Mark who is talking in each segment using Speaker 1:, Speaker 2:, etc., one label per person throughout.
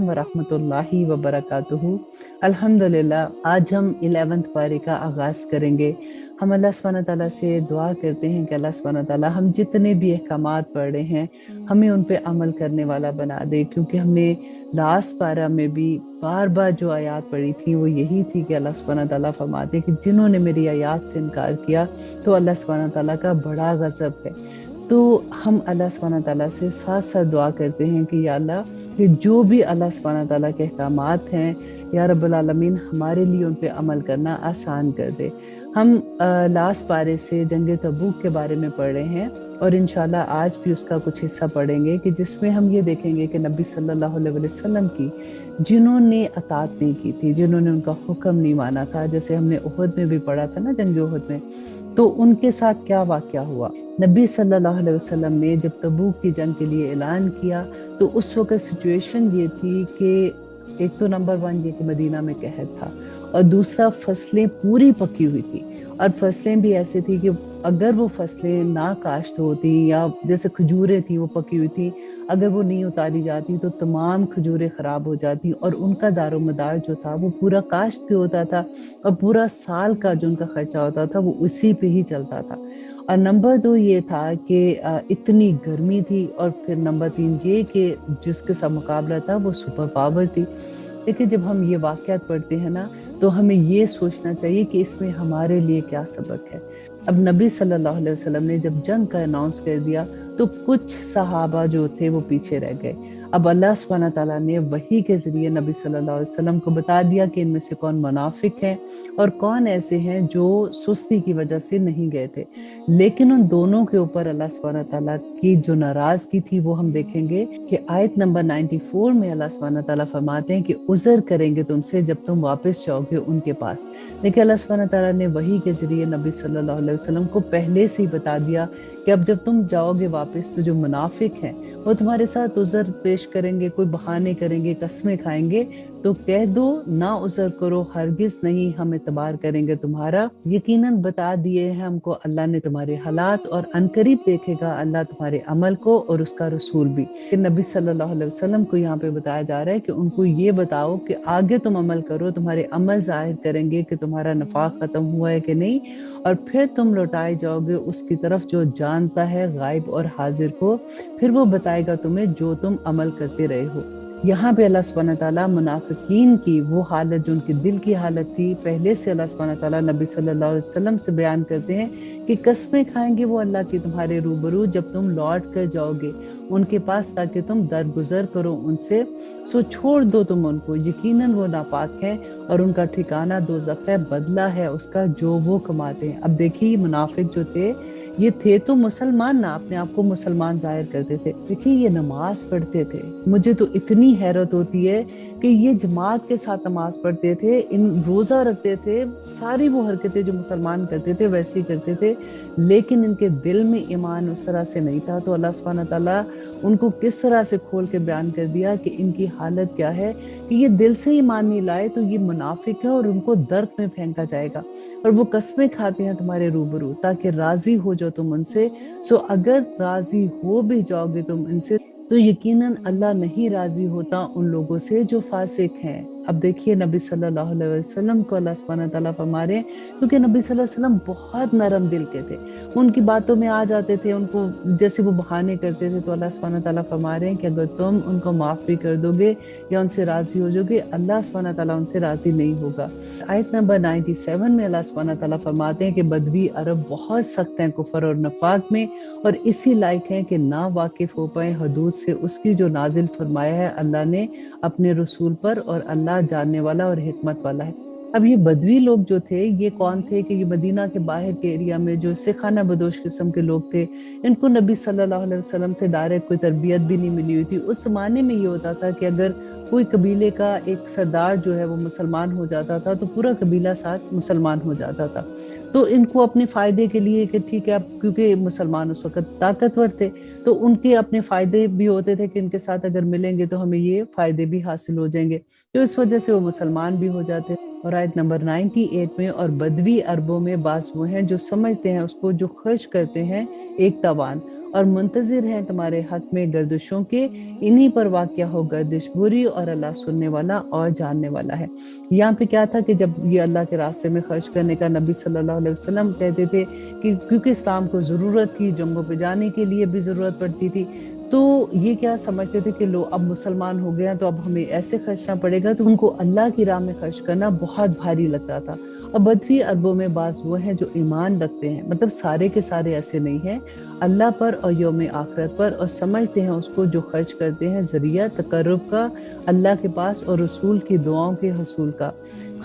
Speaker 1: वरहमतुल्लाहि वबरकातुहू। अल्हम्दुलिल्लाह, आज हम 11th पारे का आगाज़ करेंगे। हम अल्लाह सुब्हानहू तआला से दुआ करते हैं कि अल्लाह सुब्हानहू तआला हम जितने भी अहकामात पढ़ रहे हैं हमें उन पे अमल करने वाला बना दे, क्योंकि हमने लास्ट पारा में भी बार बार जो आयात पढ़ी थी वो यही थी कि अल्लाह सुब्हानहू तआला फरमाते कि जिन्होंने मेरी आयात से इनकार किया तो अल्लाह सुब्हानहू तआला का बड़ा गज़ब है। तो हम अल्लाह सुब्हानहू तआला से साथ साथ दुआ करते हैं कि या अल्लाह, कि जो भी अल्लाह सुब्हानहू तआला के अहकामात हैं या रब्बुल आलमीन हमारे लिए उन पे अमल करना आसान कर दे। हम लास्ट पारे से जंग तबूक के बारे में पढ़ रहे हैं और इंशाल्लाह आज भी उसका कुछ हिस्सा पढ़ेंगे कि जिसमें हम ये देखेंगे कि नबी सल्लल्लाहु अलैहि वसल्लम की जिन्होंने अतात नहीं की थी, जिन्होंने उनका हुक्म नहीं माना था, जैसे हमने उहद में भी पढ़ा था ना, जंग उहद में, तो उनके साथ क्या वाक़या हुआ। नबी सल्लल्लाहु अलैहि वसल्लम ने जब तबूक की जंग के लिए ऐलान किया तो उस वक्त सिचुएशन ये थी कि एक तो नंबर 1 ये कि मदीना में कहर था और दूसरा फसलें पूरी पकी हुई थी और फसलें भी ऐसी थी कि अगर वो फसलें ना काश्त होती या जैसे खजूरें थी वो पकी हुई थी, अगर वो नहीं उतारी जाती तो तमाम खजूरें ख़राब हो जाती और उनका दारोमदार जो था वो पूरा काश्त पे होता था और पूरा साल का जो उनका खर्चा होता था वो उसी पे ही चलता था। और नंबर 2 ये था कि इतनी गर्मी थी और फिर नंबर 3 ये कि जिसके साथ मुकाबला था वो सुपर पावर थी। लेकिन जब हम ये वाक़यात पढ़ते हैं ना तो हमें ये सोचना चाहिए कि इसमें हमारे लिए क्या सबक है। अब नबी सल्लल्लाहु अलैहि वसल्लम ने जब जंग का अनाउंस कर दिया तो कुछ सहाबा जो थे वो पीछे रह गए। अब अल्लाह सुब्हानहू तआला ने वही के ज़रिए नबी सल्लल्लाहु अलैहि वसल्लम को बता दिया कि इनमें से कौन मुनाफिक हैं और कौन ऐसे हैं जो सुस्ती की वजह से नहीं गए थे। लेकिन उन दोनों के ऊपर अल्लाह सुब्हानहू तआला की जो नाराज़गी थी वो हम देखेंगे कि आयत नंबर 94 में अल्लाह सुब्हानहू तआला फरमाते हैं कि उज़र करेंगे तुमसे जब तुम वापस जाओगे उनके पास। देखिए, अल्लाह सुब्हानहू तआला ने वही के ज़रिए नबी सल्लल्लाहु अलैहि वसल्लम को पहले से ही बता दिया कि अब जब तुम जाओगे वापस तो जो मुनाफिक हैं वो तुम्हारे साथ उज़र पेश करेंगे, कोई बहाने करेंगे, कसमें खाएंगे, तो कह दो ना उज़र करो, हरगिज़ नहीं हम एतबार करेंगे तुम्हारा। यकीनन बता दिए हैं हमको अल्लाह ने तुम्हारे हालात और अनकरीब देखेगा अल्लाह तुम्हारे अमल को और उसका रसूल भी। नबी सल्लल्लाहु अलैहि वसल्लम को यहाँ पे बताया जा रहा है कि उनको ये बताओ कि आगे तुम अमल करो, तुम्हारे अमल जाहिर करेंगे कि तुम्हारा नफाक खत्म हुआ है कि नहीं, और फिर तुम लौटाए जाओगे उसकी तरफ जो जानता है गायब और हाजिर को, फिर वो बताएगा तुम्हें जो तुम अमल करते रहे हो। यहाँ पे अल्लाह सुब्हानहू तआला मुनाफिकीन की वो हालत जो उनके दिल की हालत थी पहले से अल्लाह सुब्हानहू तआला नबी सल्लल्लाहु अलैहि वसल्लम से बयान करते हैं कि कसमें खाएंगे वो अल्लाह की तुम्हारे रूबरू जब तुम लौट कर जाओगे उनके पास ताकि तुम दरगुजर करो उनसे, सो छोड़ दो तुम उनको, यकीनन वो नापाक है और उनका ठिकाना दोज़ख है, बदला है उसका जो वो कमाते हैं। अब देखिए, मुनाफिक जो थे ये थे तो मुसलमान, ना अपने आप को मुसलमान जाहिर करते थे, देखिए ये नमाज पढ़ते थे। मुझे तो इतनी हैरत होती है कि ये जमात के साथ नमाज पढ़ते थे, इन रोज़ा रखते थे, सारी वो हरकतें जो मुसलमान करते थे वैसे ही करते थे, लेकिन इनके दिल में ईमान उस तरह से नहीं था। तो अल्लाह सुब्हानहू तआला उनको किस तरह से खोल के बयान कर दिया कि इनकी हालत क्या है, कि ये दिल से ईमान नहीं लाए तो ये मुनाफिक है और उनको दर्द में फेंका जाएगा और वो कसमें खाते हैं तुम्हारे रूबरू ताकि राजी हो जाओ तुम उनसे। सो अगर राजी हो भी जाओगे तुम इनसे तो यकीनन अल्लाह नहीं राजी होता उन लोगों से जो फासिक हैं। अब देखिए, नबी सल्लल्लाहु अलैहि वसल्लम को अल्लाह सुब्हानहू तआला फरमा रहे हैं, क्योंकि नबी सल्लल्लाहु अलैहि वसल्लम बहुत नरम दिल के थे, उनकी बातों में आ जाते थे, उनको जैसे वो बहाने करते थे, तो अल्लाह सुब्हानहू तआला फरमा रहे हैं कि अगर तुम उनको माफ़ भी कर दोगे या उनसे राजी हो जाओगे, अल्लाह सुब्हानहू तआला उनसे राजी नहीं होगा। आयत नंबर 97 में अल्लाह सुब्हानहू तआला फरमाते हैं कि बदवी अरब बहुत सख्त हैं कुफर और नफाक में और इसी लायक हैं कि ना वाकिफ हो पाए हदूद से उसकी जो नाजिल फरमाया है अल्लाह ने अपने रसूल पर, और अल्लाह जानने वाला और हिकमत वाला है। अब ये बदवी लोग जो थे ये कौन थे कि ये मदीना के बाहर के एरिया में जो सिखाना बदोश किस्म के लोग थे, इनको नबी सल्लल्लाहु अलैहि वसल्लम से डायरेक्ट कोई तरबियत भी नहीं मिली हुई थी। उस जमाने में ये होता था कि अगर कोई कबीले का एक सरदार जो है वो मुसलमान हो जाता था तो पूरा कबीला साथ मुसलमान हो जाता था। तो इनको अपने फ़ायदे के लिए कि ठीक है, अब क्योंकि मुसलमान उस वक्त ताकतवर थे तो उनके अपने फ़ायदे भी होते थे कि इनके साथ अगर मिलेंगे तो हमें ये फ़ायदे भी हासिल हो जाएंगे, तो इस वजह से वो मुसलमान भी हो जाते। और आयत नंबर 98 में, और बदवी अरबों में बास वो हैं जो समझते हैं उसको जो खर्च करते हैं एक तवान, اور منتظر ہیں تمہارے حق میں گردشوں کے، انہی پر واقع ہو گردش بری، اور اللہ سننے والا اور جاننے والا ہے۔ یہاں پہ کیا تھا کہ جب یہ اللہ کے راستے میں خرچ کرنے کا نبی صلی اللہ علیہ وسلم کہتے تھے کہ کیونکہ اسلام کو ضرورت تھی، جنگوں پہ جانے کے لیے بھی ضرورت پڑتی تھی، تو یہ کیا سمجھتے تھے کہ لو اب مسلمان ہو گئے ہیں تو اب ہمیں ایسے خرچنا پڑے گا، تو ان کو اللہ کی راہ میں خرچ کرنا بہت بھاری لگتا تھا۔ اور بدوی عربوں میں بعض وہ ہیں جو ایمان رکھتے ہیں، مطلب سارے کے سارے ایسے نہیں ہیں، اللہ پر اور یوم آخرت پر، اور سمجھتے ہیں اس کو جو خرچ کرتے ہیں ذریعہ تقرب کا اللہ کے پاس اور رسول کی دعاؤں کے حصول کا۔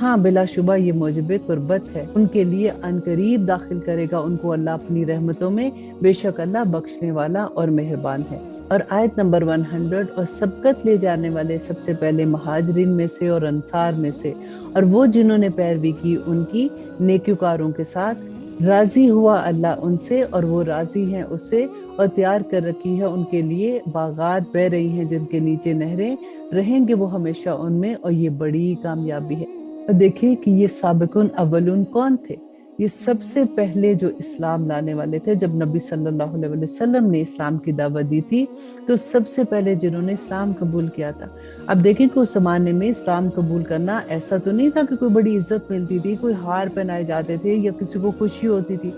Speaker 1: ہاں بلا شبہ یہ موجب قربت ہے، ان کے لیے عنقریب داخل کرے گا ان کو اللہ اپنی رحمتوں میں، بے شک اللہ بخشنے والا اور مہربان ہے۔ اور آیت نمبر 100، اور سبقت لے جانے والے سب سے پہلے مہاجرین میں سے اور انصار میں سے، اور وہ جنہوں نے پیروی کی ان کی نیکوکاروں کے ساتھ، راضی ہوا اللہ ان سے اور وہ راضی ہیں اس سے، اور تیار کر رکھی ہے ان کے لیے باغات بہ رہی ہیں جن کے نیچے نہریں، رہیں گے وہ ہمیشہ ان میں، اور یہ بڑی کامیابی ہے۔ اور دیکھیں کہ یہ سابقون اولون کون تھے؟ یہ سب سے پہلے جو اسلام لانے والے تھے، جب نبی صلی اللہ علیہ وسلم نے اسلام کی دعوت دی تھی تو سب سے پہلے جنہوں نے اسلام قبول کیا تھا۔ اب دیکھیں کہ اس زمانے میں اسلام قبول کرنا ایسا تو نہیں تھا کہ کوئی بڑی عزت ملتی تھی، کوئی ہار پہنائے جاتے تھے یا کسی کو خوشی ہوتی تھی۔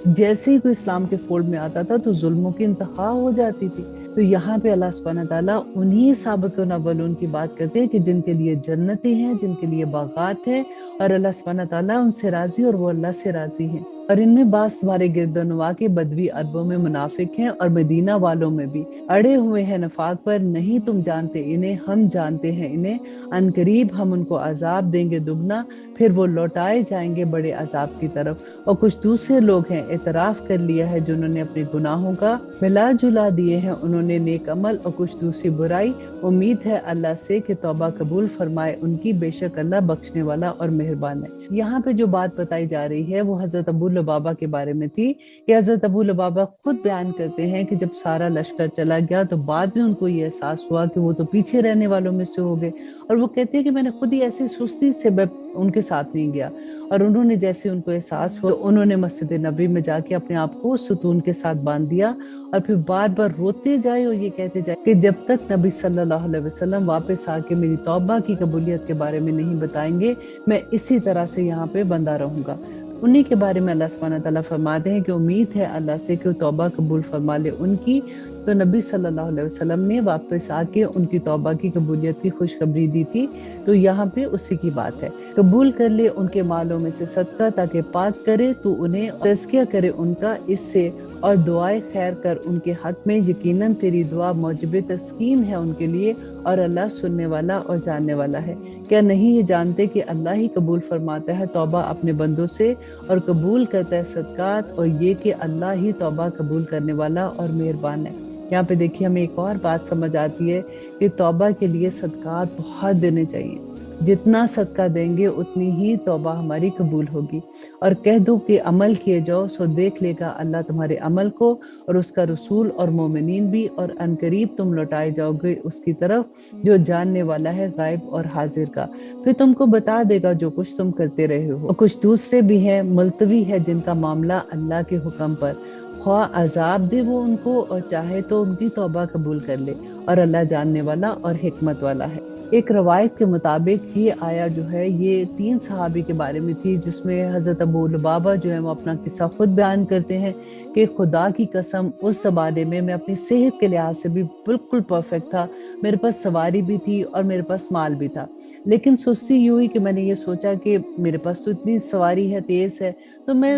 Speaker 1: جیسے ہی کوئی اسلام کے فولڈ میں آتا تھا تو ظلموں کی انتہا ہو جاتی تھی۔ تو یہاں پہ اللہ سبحانہ تعالیٰ انہی سابقون اولون کی بات کرتے ہیں کہ جن کے لیے جنتیں ہیں، جن کے لیے باغات ہیں، اور اللہ سبحانہ تعالیٰ ان سے راضی اور وہ اللہ سے راضی ہیں۔ اور ان میں بعض تمہارے گرد و نواح کے بدوی عربوں میں منافق ہیں، اور مدینہ والوں میں بھی اڑے ہوئے ہیں نفاق پر، نہیں تم جانتے انہیں، ہم جانتے ہیں انہیں، عنقریب ہم ان کو عذاب دیں گے دگنا، پھر وہ لوٹائے جائیں گے بڑے عذاب کی طرف۔ اور کچھ دوسرے لوگ ہیں اعتراف کر لیا ہے جنہوں نے اپنے گناہوں کا ملا جلا دیے ہیں، انہوں نے نیک عمل اور کچھ دوسری برائی، امید ہے اللہ سے کہ توبہ قبول فرمائے ان کی، بے شک اللہ بخشنے والا اور مہربان ہے۔ یہاں پہ جو بات بتائی جا رہی ہے وہ حضرت ابو لبابہ کے بارے میں تھی، کہ حضرت ابو لبابہ خود بیان کرتے ہیں کہ جب سارا لشکر چلا گیا تو بعد میں ان کو یہ احساس ہوا کہ وہ تو پیچھے رہنے والوں میں سے ہو گئے، اور وہ کہتے ہیں کہ میں نے خود ہی ایسی سستی سے ان کے ساتھ نہیں گیا، اور انہوں نے جیسے ان کو احساس ہوا تو انہوں نے مسجد نبوی میں جا کے اپنے آپ کو ستون کے ساتھ باندھ دیا، اور پھر بار بار روتے جائے اور یہ کہتے جائے کہ جب تک نبی صلی اللہ علیہ وسلم واپس آ کے میری توبہ کی قبولیت کے بارے میں نہیں بتائیں گے، میں اسی طرح سے یہاں پہ بندہ رہوں گا۔ انہی کے بارے میں اللہ سبحانہ تعالیٰ فرماتے ہیں کہ امید ہے اللہ سے کہ وہ توبہ قبول فرما لے ان کی، تو نبی صلی اللہ علیہ وسلم نے واپس آ کے ان کی توبہ کی قبولیت کی خوشخبری دی تھی، تو یہاں پہ اسی کی بات ہے۔ قبول کر لے ان کے مالوں میں سے صدقہ تاکہ پاک کرے تو انہیں، تزکیہ کرے ان کا اس سے، اور دعائے خیر کر ان کے حق میں، یقیناً تیری دعا موجب تسکین ہے ان کے لیے، اور اللہ سننے والا اور جاننے والا ہے۔ کیا نہیں یہ جانتے کہ اللہ ہی قبول فرماتا ہے توبہ اپنے بندوں سے، اور قبول کرتا ہے صدقات، اور یہ کہ اللہ ہی توبہ قبول کرنے والا اور مہربان ہے۔ یہاں پہ دیکھیے ہمیں ایک اور بات سمجھ آتی ہے کہ توبہ کے لیے صدقات بہت دینے چاہیے، جتنا صدقہ دیں گے اتنی ہی توبہ ہماری قبول ہوگی۔ اور کہہ دو کہ عمل کیے جاؤ سو دیکھ لے گا اللہ تمہارے عمل کو، اور اس کا رسول اور مومنین بھی، اور عنقریب تم لوٹائے جاؤ گے اس کی طرف جو جاننے والا ہے غائب اور حاضر کا، پھر تم کو بتا دے گا جو کچھ تم کرتے رہے ہو۔ اور کچھ دوسرے بھی ہیں ملتوی ہے جن کا معاملہ اللہ کے حکم پر، خواہ عذاب دے وہ ان کو اور چاہے تو ان کی توبہ قبول کر لے، اور اللہ جاننے والا اور حکمت والا ہے۔ ایک روایت کے مطابق یہ آیا جو ہے یہ 3 صحابی کے بارے میں تھی، جس میں حضرت ابو لبابہ جو ہے وہ اپنا قصہ خود بیان کرتے ہیں کہ خدا کی قسم اس زمانے میں اپنی صحت کے لحاظ سے بھی بالکل پرفیکٹ تھا، میرے پاس سواری بھی تھی اور میرے پاس مال بھی تھا، لیکن سستی یہ ہوئی کہ میں نے یہ سوچا کہ میرے پاس تو اتنی سواری ہے، تیز ہے، تو میں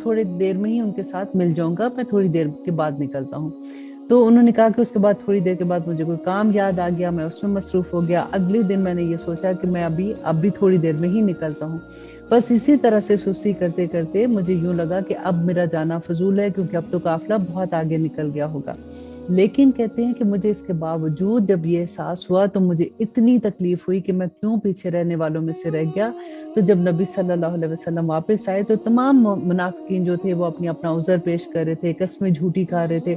Speaker 1: تھوڑی دیر میں ہی ان کے ساتھ مل جاؤں گا، میں تھوڑی دیر کے بعد نکلتا ہوں۔ تو انہوں نے کہا کہ اس کے بعد تھوڑی دیر کے بعد مجھے کوئی کام یاد آ گیا، میں اس میں مصروف ہو گیا، اگلے دن میں نے یہ سوچا کہ میں اب بھی تھوڑی دیر میں ہی نکلتا ہوں۔ بس اسی طرح سے سستی کرتے کرتے مجھے یوں لگا کہ اب میرا جانا فضول ہے، کیونکہ اب تو قافلہ بہت آگے نکل گیا ہوگا۔ لیکن کہتے ہیں کہ مجھے اس کے باوجود جب یہ احساس ہوا تو مجھے اتنی تکلیف ہوئی کہ میں کیوں پیچھے رہنے والوں میں سے رہ گیا۔ تو جب نبی صلی اللہ علیہ وسلم واپس آئے تو تمام منافقین جو تھے وہ اپنا عذر پیش کر رہے تھے، قسمیں جھوٹی کھا رہے تھے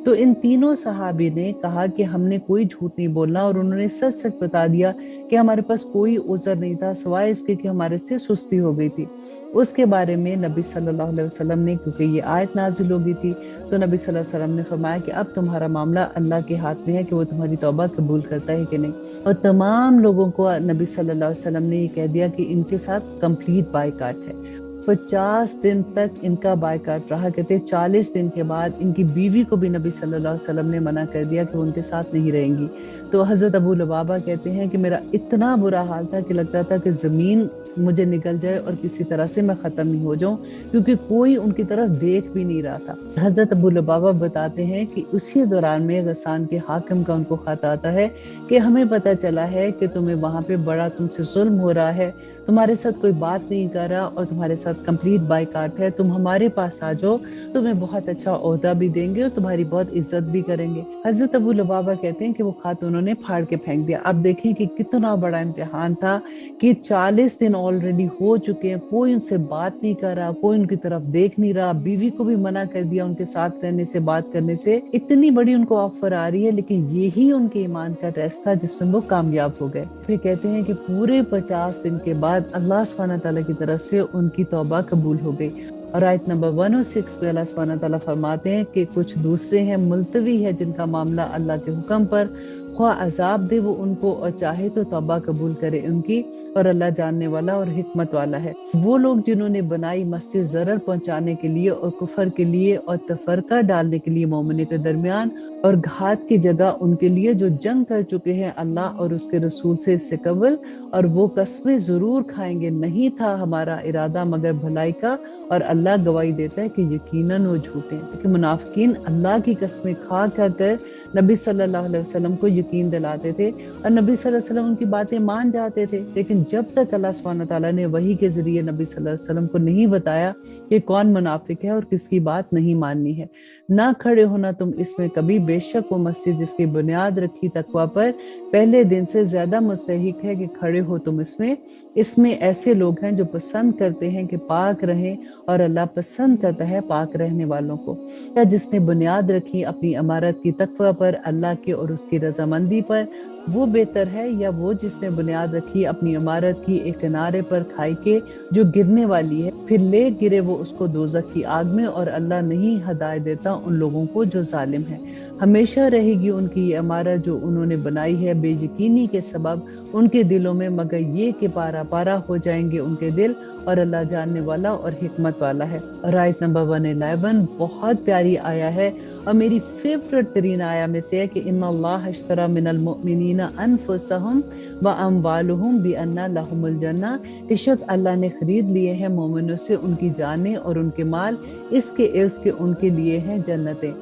Speaker 1: تو इन तीनों सहाबी ने कहा कि हमने कोई झूठ नहीं बोलना, और उन्होंने सच सच बता दिया कि हमारे पास कोई उज़र नहीं था सिवाय इसके कि हमारे से सुस्ती हो गई थी। उसके बारे में नबी सल्लल्लाहु अलैहि वसल्लम ने, क्योंकि ये आयत नाजिल हो गई थी, तो नबी सल्लल्लाहु अलैहि वसल्लम ने फरमाया कि अब तुम्हारा मामला अल्लाह के हाथ में है कि वो तुम्हारी तौबा कबूल करता है कि नहीं। और तमाम लोगों को नबी सल्लल्लाहु अलैहि वसल्लम ने ये कह दिया कि इनके साथ कंप्लीट बायकाट है। 50 दिन तक इनका बायकाट रहा। कहते 40 दिन के बाद इनकी बीवी को भी नबी सल्लल्लाहु अलैहि वसल्लम ने मना कर दिया कि वो उनके साथ नहीं रहेंगी। तो हज़रत अबू लुबाबा कहते हैं कि मेरा इतना बुरा हाल था कि लगता था कि ज़मीन मुझे निगल जाए और किसी तरह से मैं ख़त्म नहीं हो जाऊं, क्योंकि कोई उनकी तरफ देख भी नहीं रहा था। हज़रत अबू लुबाबा बताते हैं कि उसी दौरान में गस्सान के हाकिम का उनको खत आता है कि हमें पता चला है कि तुम्हें वहाँ पे बड़ा तुमसे जुल्म हो रहा है, तुम्हारे साथ कोई बात नहीं कर रहा और तुम्हारे साथ कंप्लीट बायकाट है, तुम हमारे पास आ जाओ, तुम्हें बहुत अच्छा ओहदा भी देंगे और तुम्हारी बहुत इज्जत भी करेंगे। हज़रत अबू लुबाबा कहते हैं कि वो खत उन्होंने फाड़ के फेंक दिया। अब देखें कि कितना बड़ा इम्तिहान था कि 40 दिन ऑलरेडी हो चुके हैं, कोई उनसे बात नहीं कर रहा, कोई उनकी तरफ देख नहीं रहा, बीवी को भी मना कर दिया उनके साथ रहने से, बात करने से। इतनी बड़ी उनको ऑफर आ रही है, लेकिन यही उनके ईमान का टेस्ट था जिसमें वो कामयाब हो गए। फिर कहते हैं कि पूरे 50 दिन के बाद अल्लाह सुब्हानहू व तआला की तरफ से उनकी तौबा कबूल हो गई। और आयत नंबर 106 पे अल्लाह सुब्हानहू व तआला फरमाते हैं कि कुछ दूसरे हैं मुल्तवी है जिनका मामला अल्लाह के हुक्म पर ख्वाह अजाब दे वो उनको, और चाहे तो तौबा कबूल करे उनकी, और अल्लाह जानने वाला और हिकमत वाला है। वो लोग जिन्होंने बनाई मस्जिद ज़रर पहुंचाने के लिए और कुफर के लिए और तफरका डालने के लिए मोमिनों के दरमियान, और घात की जगह उनके लिए जो जंग कर चुके हैं अल्लाह और उसके रसूल से इससे कबल, और वो कस्में जरूर खाएंगे, नहीं था हमारा इरादा मगर भलाई का, और अल्लाह गवाही देता है कि यकीनन वो झूठे हैं। कि मुनाफिकीन अल्लाह की कस्में खा कर नबी सल्लल्लाहु अलैहि वसल्लम को यकीन दिलाते थे और नबी सल्लल्लाहु अलैहि वसल्लम उनकी बातें मान जाते थे, लेकिन जब तक अल्लाह सुब्हानहू व तआला ने वही के जरिए नबी सल्लल्लाहु अलैहि वसल्लम को नहीं बताया कि कौन मुनाफिक है और किसकी बात नहीं माननी है। ना खड़े होना तुम इसमें कभी, बेशक वो मस्जिद जिसकी बुनियाद रखी तकवा पर पहले दिन से ज्यादा मुस्तहिक है कि खड़े हो तुम इसमें। इसमें ऐसे लोग हैं जो पसंद करते हैं कि पाक रहें, और अल्लाह पसंद करता है पाक रहने वालों को। या जिसने बुनियाद रखी अपनी इमारत की तकवा पर, अल्लाह के और उसकी रजामंदी पर, वो बेहतर है, या वो जिसने बुनियाद रखी अपनी इमारत की एक किनारे पर खाई के जो गिरने वाली है, फिर ले गिरे वो उसको दोज़ख की आग में, और अल्लाह नहीं हदायत देता उन लोगों को जो जालिम है। हमेशा रहेगी उनकी ये इमारत जो उन्होंने बनाई है बेयकीनी के सबब उनके दिलों में, मगर ये कि पारा पारा हो जाएंगे उनके दिल, और अल्लाह जानने वाला और हिकमत वाला है। और आयत नंबर 111 बहुत प्यारी आया है और मेरी फेवरेट तरीन आया में से है कि इन्नल्लाह अश्तरा मिनल मुमिनीना अनफुसहुम व अमवालुहुम बिअन्ना लहुमुल जन्नह, बेशक अल्लाह ने खरीद लिए हैं मोमिनों से उनकी जानें और उनके माल, इसके उनके लिए हैं जन्नतें।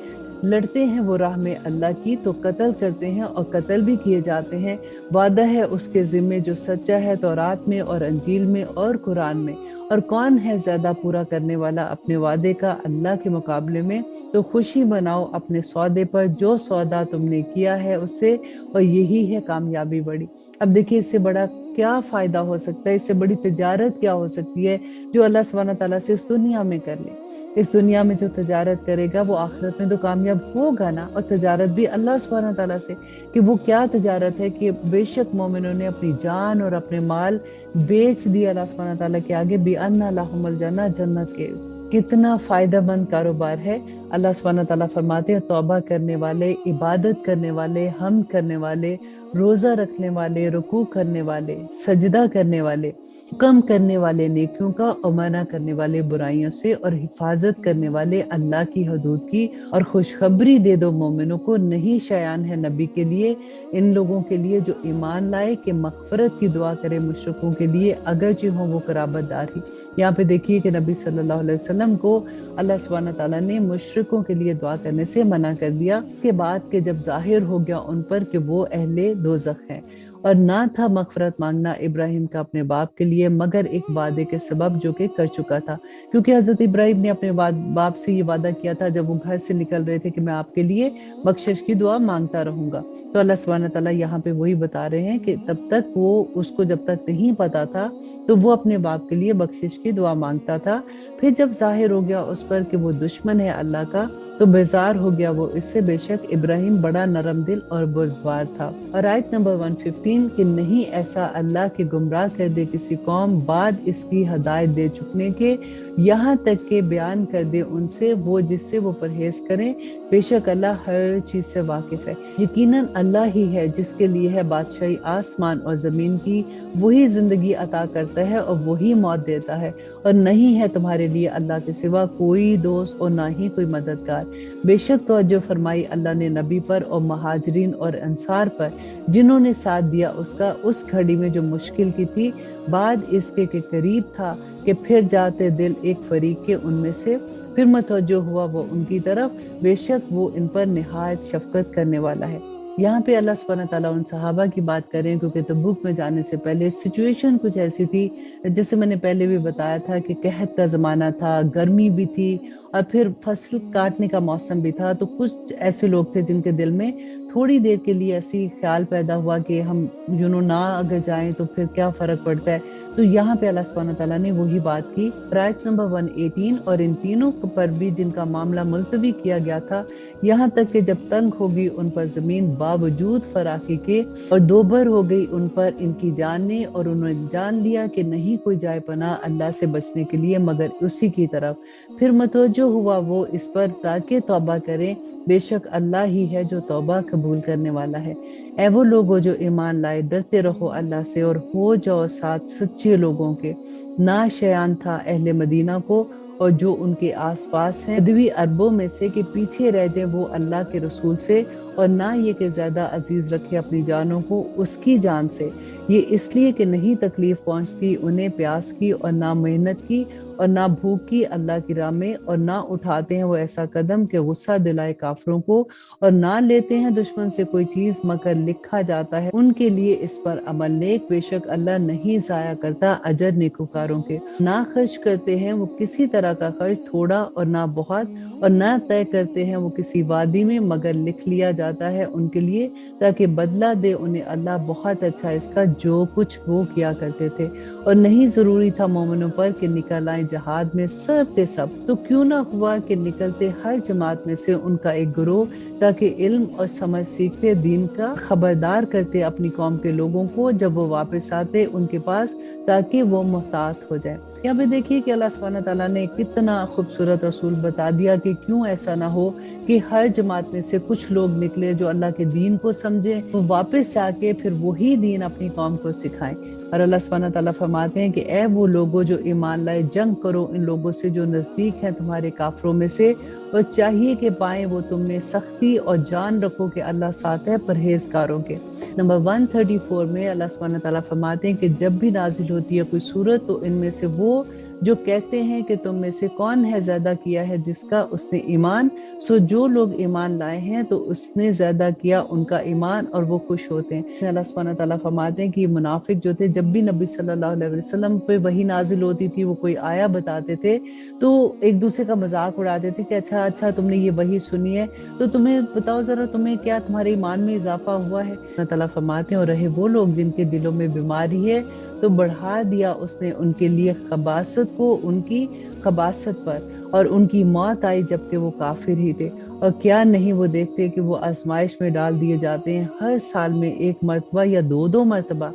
Speaker 1: लड़ते हैं वो राह में अल्लाह की तो कत्ल करते हैं और कत्ल भी किए जाते हैं, वादा है उसके जिम्मे जो सच्चा है तौरात में और अंजील में और कुरान में। और कौन है ज्यादा पूरा करने वाला अपने वादे का अल्लाह के मुकाबले में। तो खुशी मनाओ अपने सौदे पर जो सौदा तुमने किया है उससे, और यही है कामयाबी बड़ी। अब देखिए इससे बड़ा क्या फायदा हो सकता है, इससे बड़ी तिजारत क्या हो सकती है जो अल्लाह सुब्हानहू व तआला से इस दुनिया में कर ले। इस दुनिया में जो तजारत करेगा वो आखिरत में तो कामयाब होगा ना। और तजारत भी अल्लाह सुब्हानहू व तआला से, कि वो क्या तजारत है कि बेशक मोमिनों ने अपनी जान और अपने माल बेच दिया अल्लाह सुब्हानहू व तआला के आगे, बिअन्ना लहुमुल जन्नह, जन्नत के। कितना फायदेमंद कारोबार है। अल्लाह सुब्हानहू व तआला फरमाते हैं तौबा करने वाले, इबादत करने वाले, हम करने वाले, रोजा रखने वाले, रुकू करने वाले, सजदा करने वाले, कम करने वाले नेकियों का और मना करने वाले बुराइयों से, और हिफाजत करने वाले अल्लाह की हदूद की। और खुशखबरी दे दो मोमिनों को, नहीं शयान है नबी के लिए इन लोगों के लिए जो ईमान लाए कि मगफरत की दुआ करे मुशरिकों के लिए अगरचे हो वो कराबतदार ही। यहाँ पे देखिए कि नबी सल्लल्लाहु अलैहि वसल्लम को अल्लाह सुब्हानहू व तआला ने मुशरिकों के लिए दुआ करने से मना कर दिया, के बाद के जब जाहिर हो गया उन पर कि वो अहले दोज़ख हैं। और ना था मगफरत मांगना इब्राहिम का अपने बाप के लिए मगर एक वादे के सबब जो कि कर चुका था, क्योंकि हजरत इब्राहिम ने अपने बाप से ये वादा किया था जब वो घर से निकल रहे थे कि मैं आपके लिए बख्शिश की दुआ मांगता रहूंगा। तो تو اللہ सुब्हान तआला यहाँ पे वही बता रहे हैं कि तब तक वो उसको जब तक नहीं पता था तो वो अपने बाप के लिए बख्शिश की दुआ मांगता था। फिर जब जाहिर हो गया उस पर कि वो दुश्मन है अल्लाह का तो बेजार हो गया वो इससे, बेशक इब्राहिम बड़ा नरम दिल और बुर्दबार था। और आयत नंबर 115 कि नहीं ऐसा अल्लाह के गुमराह कर दे किसी कौम बाद इसकी हदायत दे चुकने के, यहाँ तक के बयान कर दे उनसे वो जिससे वो परहेज करें, बेशक अल्लाह हर चीज से वाकिफ है। यकीनन अल्लाह ही है जिसके लिए है बादशाही आसमान और जमीन की, वही जिंदगी अता करता है और वही मौत देता है, और नहीं है तुम्हारे लिए अल्लाह के सिवा कोई दोस्त और ना ही कोई मददगार। बेशक तवज्जो फरमाई अल्लाह ने नबी पर और महाजरीन और अंसार पर जिन्होंने साथ दिया उसका उस घड़ी में जो मुश्किल की थी, बाद इसके के करीब था कि फिर जाते दिल एक फरीक के उनमें से, फिर मतवज्जो हुआ वो उनकी तरफ, बेशक वो इन पर निहायत शफकत करने वाला है। यहाँ पे अल्लाह सुब्हान तआला उन सहाबा की बात करें क्योंकि तबूक में जाने से पहले सिचुएशन कुछ ऐसी थी, जैसे मैंने पहले भी बताया था कि कहत का ज़माना था, गर्मी भी थी और फिर फसल काटने का मौसम भी था। तो कुछ ऐसे लोग थे जिनके दिल में थोड़ी देर के लिए ऐसी ख्याल पैदा हुआ कि हम ना अगर जाएं तो फिर क्या फ़र्क पड़ता है। तो यहाँ पे अल्लाह सुब्हान तआला ने वही बात की। आयत नंबर 118 और इन तीनों पर भी जिनका मामला मुलतवी किया गया था, यहाँ तक कि जब तंग होगी उन पर जमीन बावजूद फराकी के और दोबर हो गई उन पर इनकी जाने, और उन्होंने जान लिया कि नहीं कोई जाए पनाह अल्लाह से बचने के लिए मगर उसी की तरफ, फिर मतवज्जो हुआ वो इस पर ताकि तौबा करें, बेशक अल्लाह ही है जो तौबा कबूल करने वाला है। ऐ वो लोगों जो ईमान लाए, डरते रहो अल्लाह से और हो जाओ साथ सच्चे लोगों के। ना शयान था अहले मदीना को और जो उनके आसपास हैं बदवी अरबों में से कि पीछे रह जाए वो अल्लाह के रसूल से, और ना ये कि ज़्यादा अजीज रखे अपनी जानों को उसकी जान से, ये इसलिए कि नहीं तकलीफ पहुंचती उन्हें प्यास की और ना मेहनत की और ना भूख की अल्लाह की राह में, और ना उठाते हैं वो ऐसा कदम कि गुस्सा दिलाए काफरों को, और ना लेते हैं दुश्मन से कोई चीज मगर लिखा जाता है उनके लिए इस पर अमल नेक, बेशक अल्लाह नहीं जाया करता अजर नेकोकारों के। ना खर्च करते हैं वो किसी तरह का खर्च थोड़ा और ना बहुत, और ना तय करते हैं वो किसी वादी में मगर लिख लिया जाता है उनके लिए ताकि बदला दे उन्हें अल्लाह बहुत अच्छा इसका जो कुछ वो किया करते थे। और नहीं जरूरी था मोमिनों पर कि निकल आए जहाद में सब के सब, तो क्यों ना हुआ कि निकलते हर जमात में से उनका एक गिरोह, ताकि इल्म और समझ सीखते दीन का, खबरदार करते अपनी कौम के लोगों को जब वो वापस आते उनके पास ताकि वो मुहतात हो जाए। यहाँ पे देखिए कि अल्लाह सुब्हान तआला ने कितना खूबसूरत असूल बता दिया कि क्यों ऐसा ना हो कि हर जमात में से कुछ लोग निकले जो अल्लाह के दीन को समझे, वो वापस जाके फिर वही दीन अपनी कौम को सिखाएं। और अल्लाह सुब्हान तआला फरमाते हैं कि ऐ वो लोगों जो ईमान लाए, जंग करो इन लोगों से जो नजदीक हैं तुम्हारे काफरों में से, और चाहिए कि पाएं वो तुम में सख्ती, और जान रखो कि अल्लाह साथ है परहेजगारों के। नंबर 134 में अल्लाह सुब्हान तआला फरमाते हैं कि जब भी नाजिल होती है कोई सूरत तो इनमें से वो जो कहते हैं कि तुम में से कौन है ज्यादा किया है जिसका उसने ईमान, सो जो लोग ईमान लाए हैं तो उसने ज्यादा किया उनका ईमान और वो खुश होते हैं। अल्लाह सुब्हान तआला फरमाते हैं कि मुनाफिक जो थे जब भी नबी सल्लल्लाहु अलैहि वसल्लम पे वही नाजिल होती थी वो कोई आया बताते थे तो एक दूसरे का मजाक उड़ाते थे कि अच्छा तुमने ये वही सुनी है तो तुम्हें बताओ जरा तुम्हें क्या तुम्हारे ईमान में इजाफा हुआ है। अल्लाह ताला फरमाते हैं और रहे वो लोग जिनके दिलों में बीमारी है तो बढ़ा दिया उसने उनके लिए खबासत को उनकी खबासत पर, और उनकी मौत आई जबकि वो काफिर ही थे। और क्या नहीं वो देखते कि वो आजमाइश में डाल दिए जाते हैं हर साल में एक मरतबा या दो मरतबा,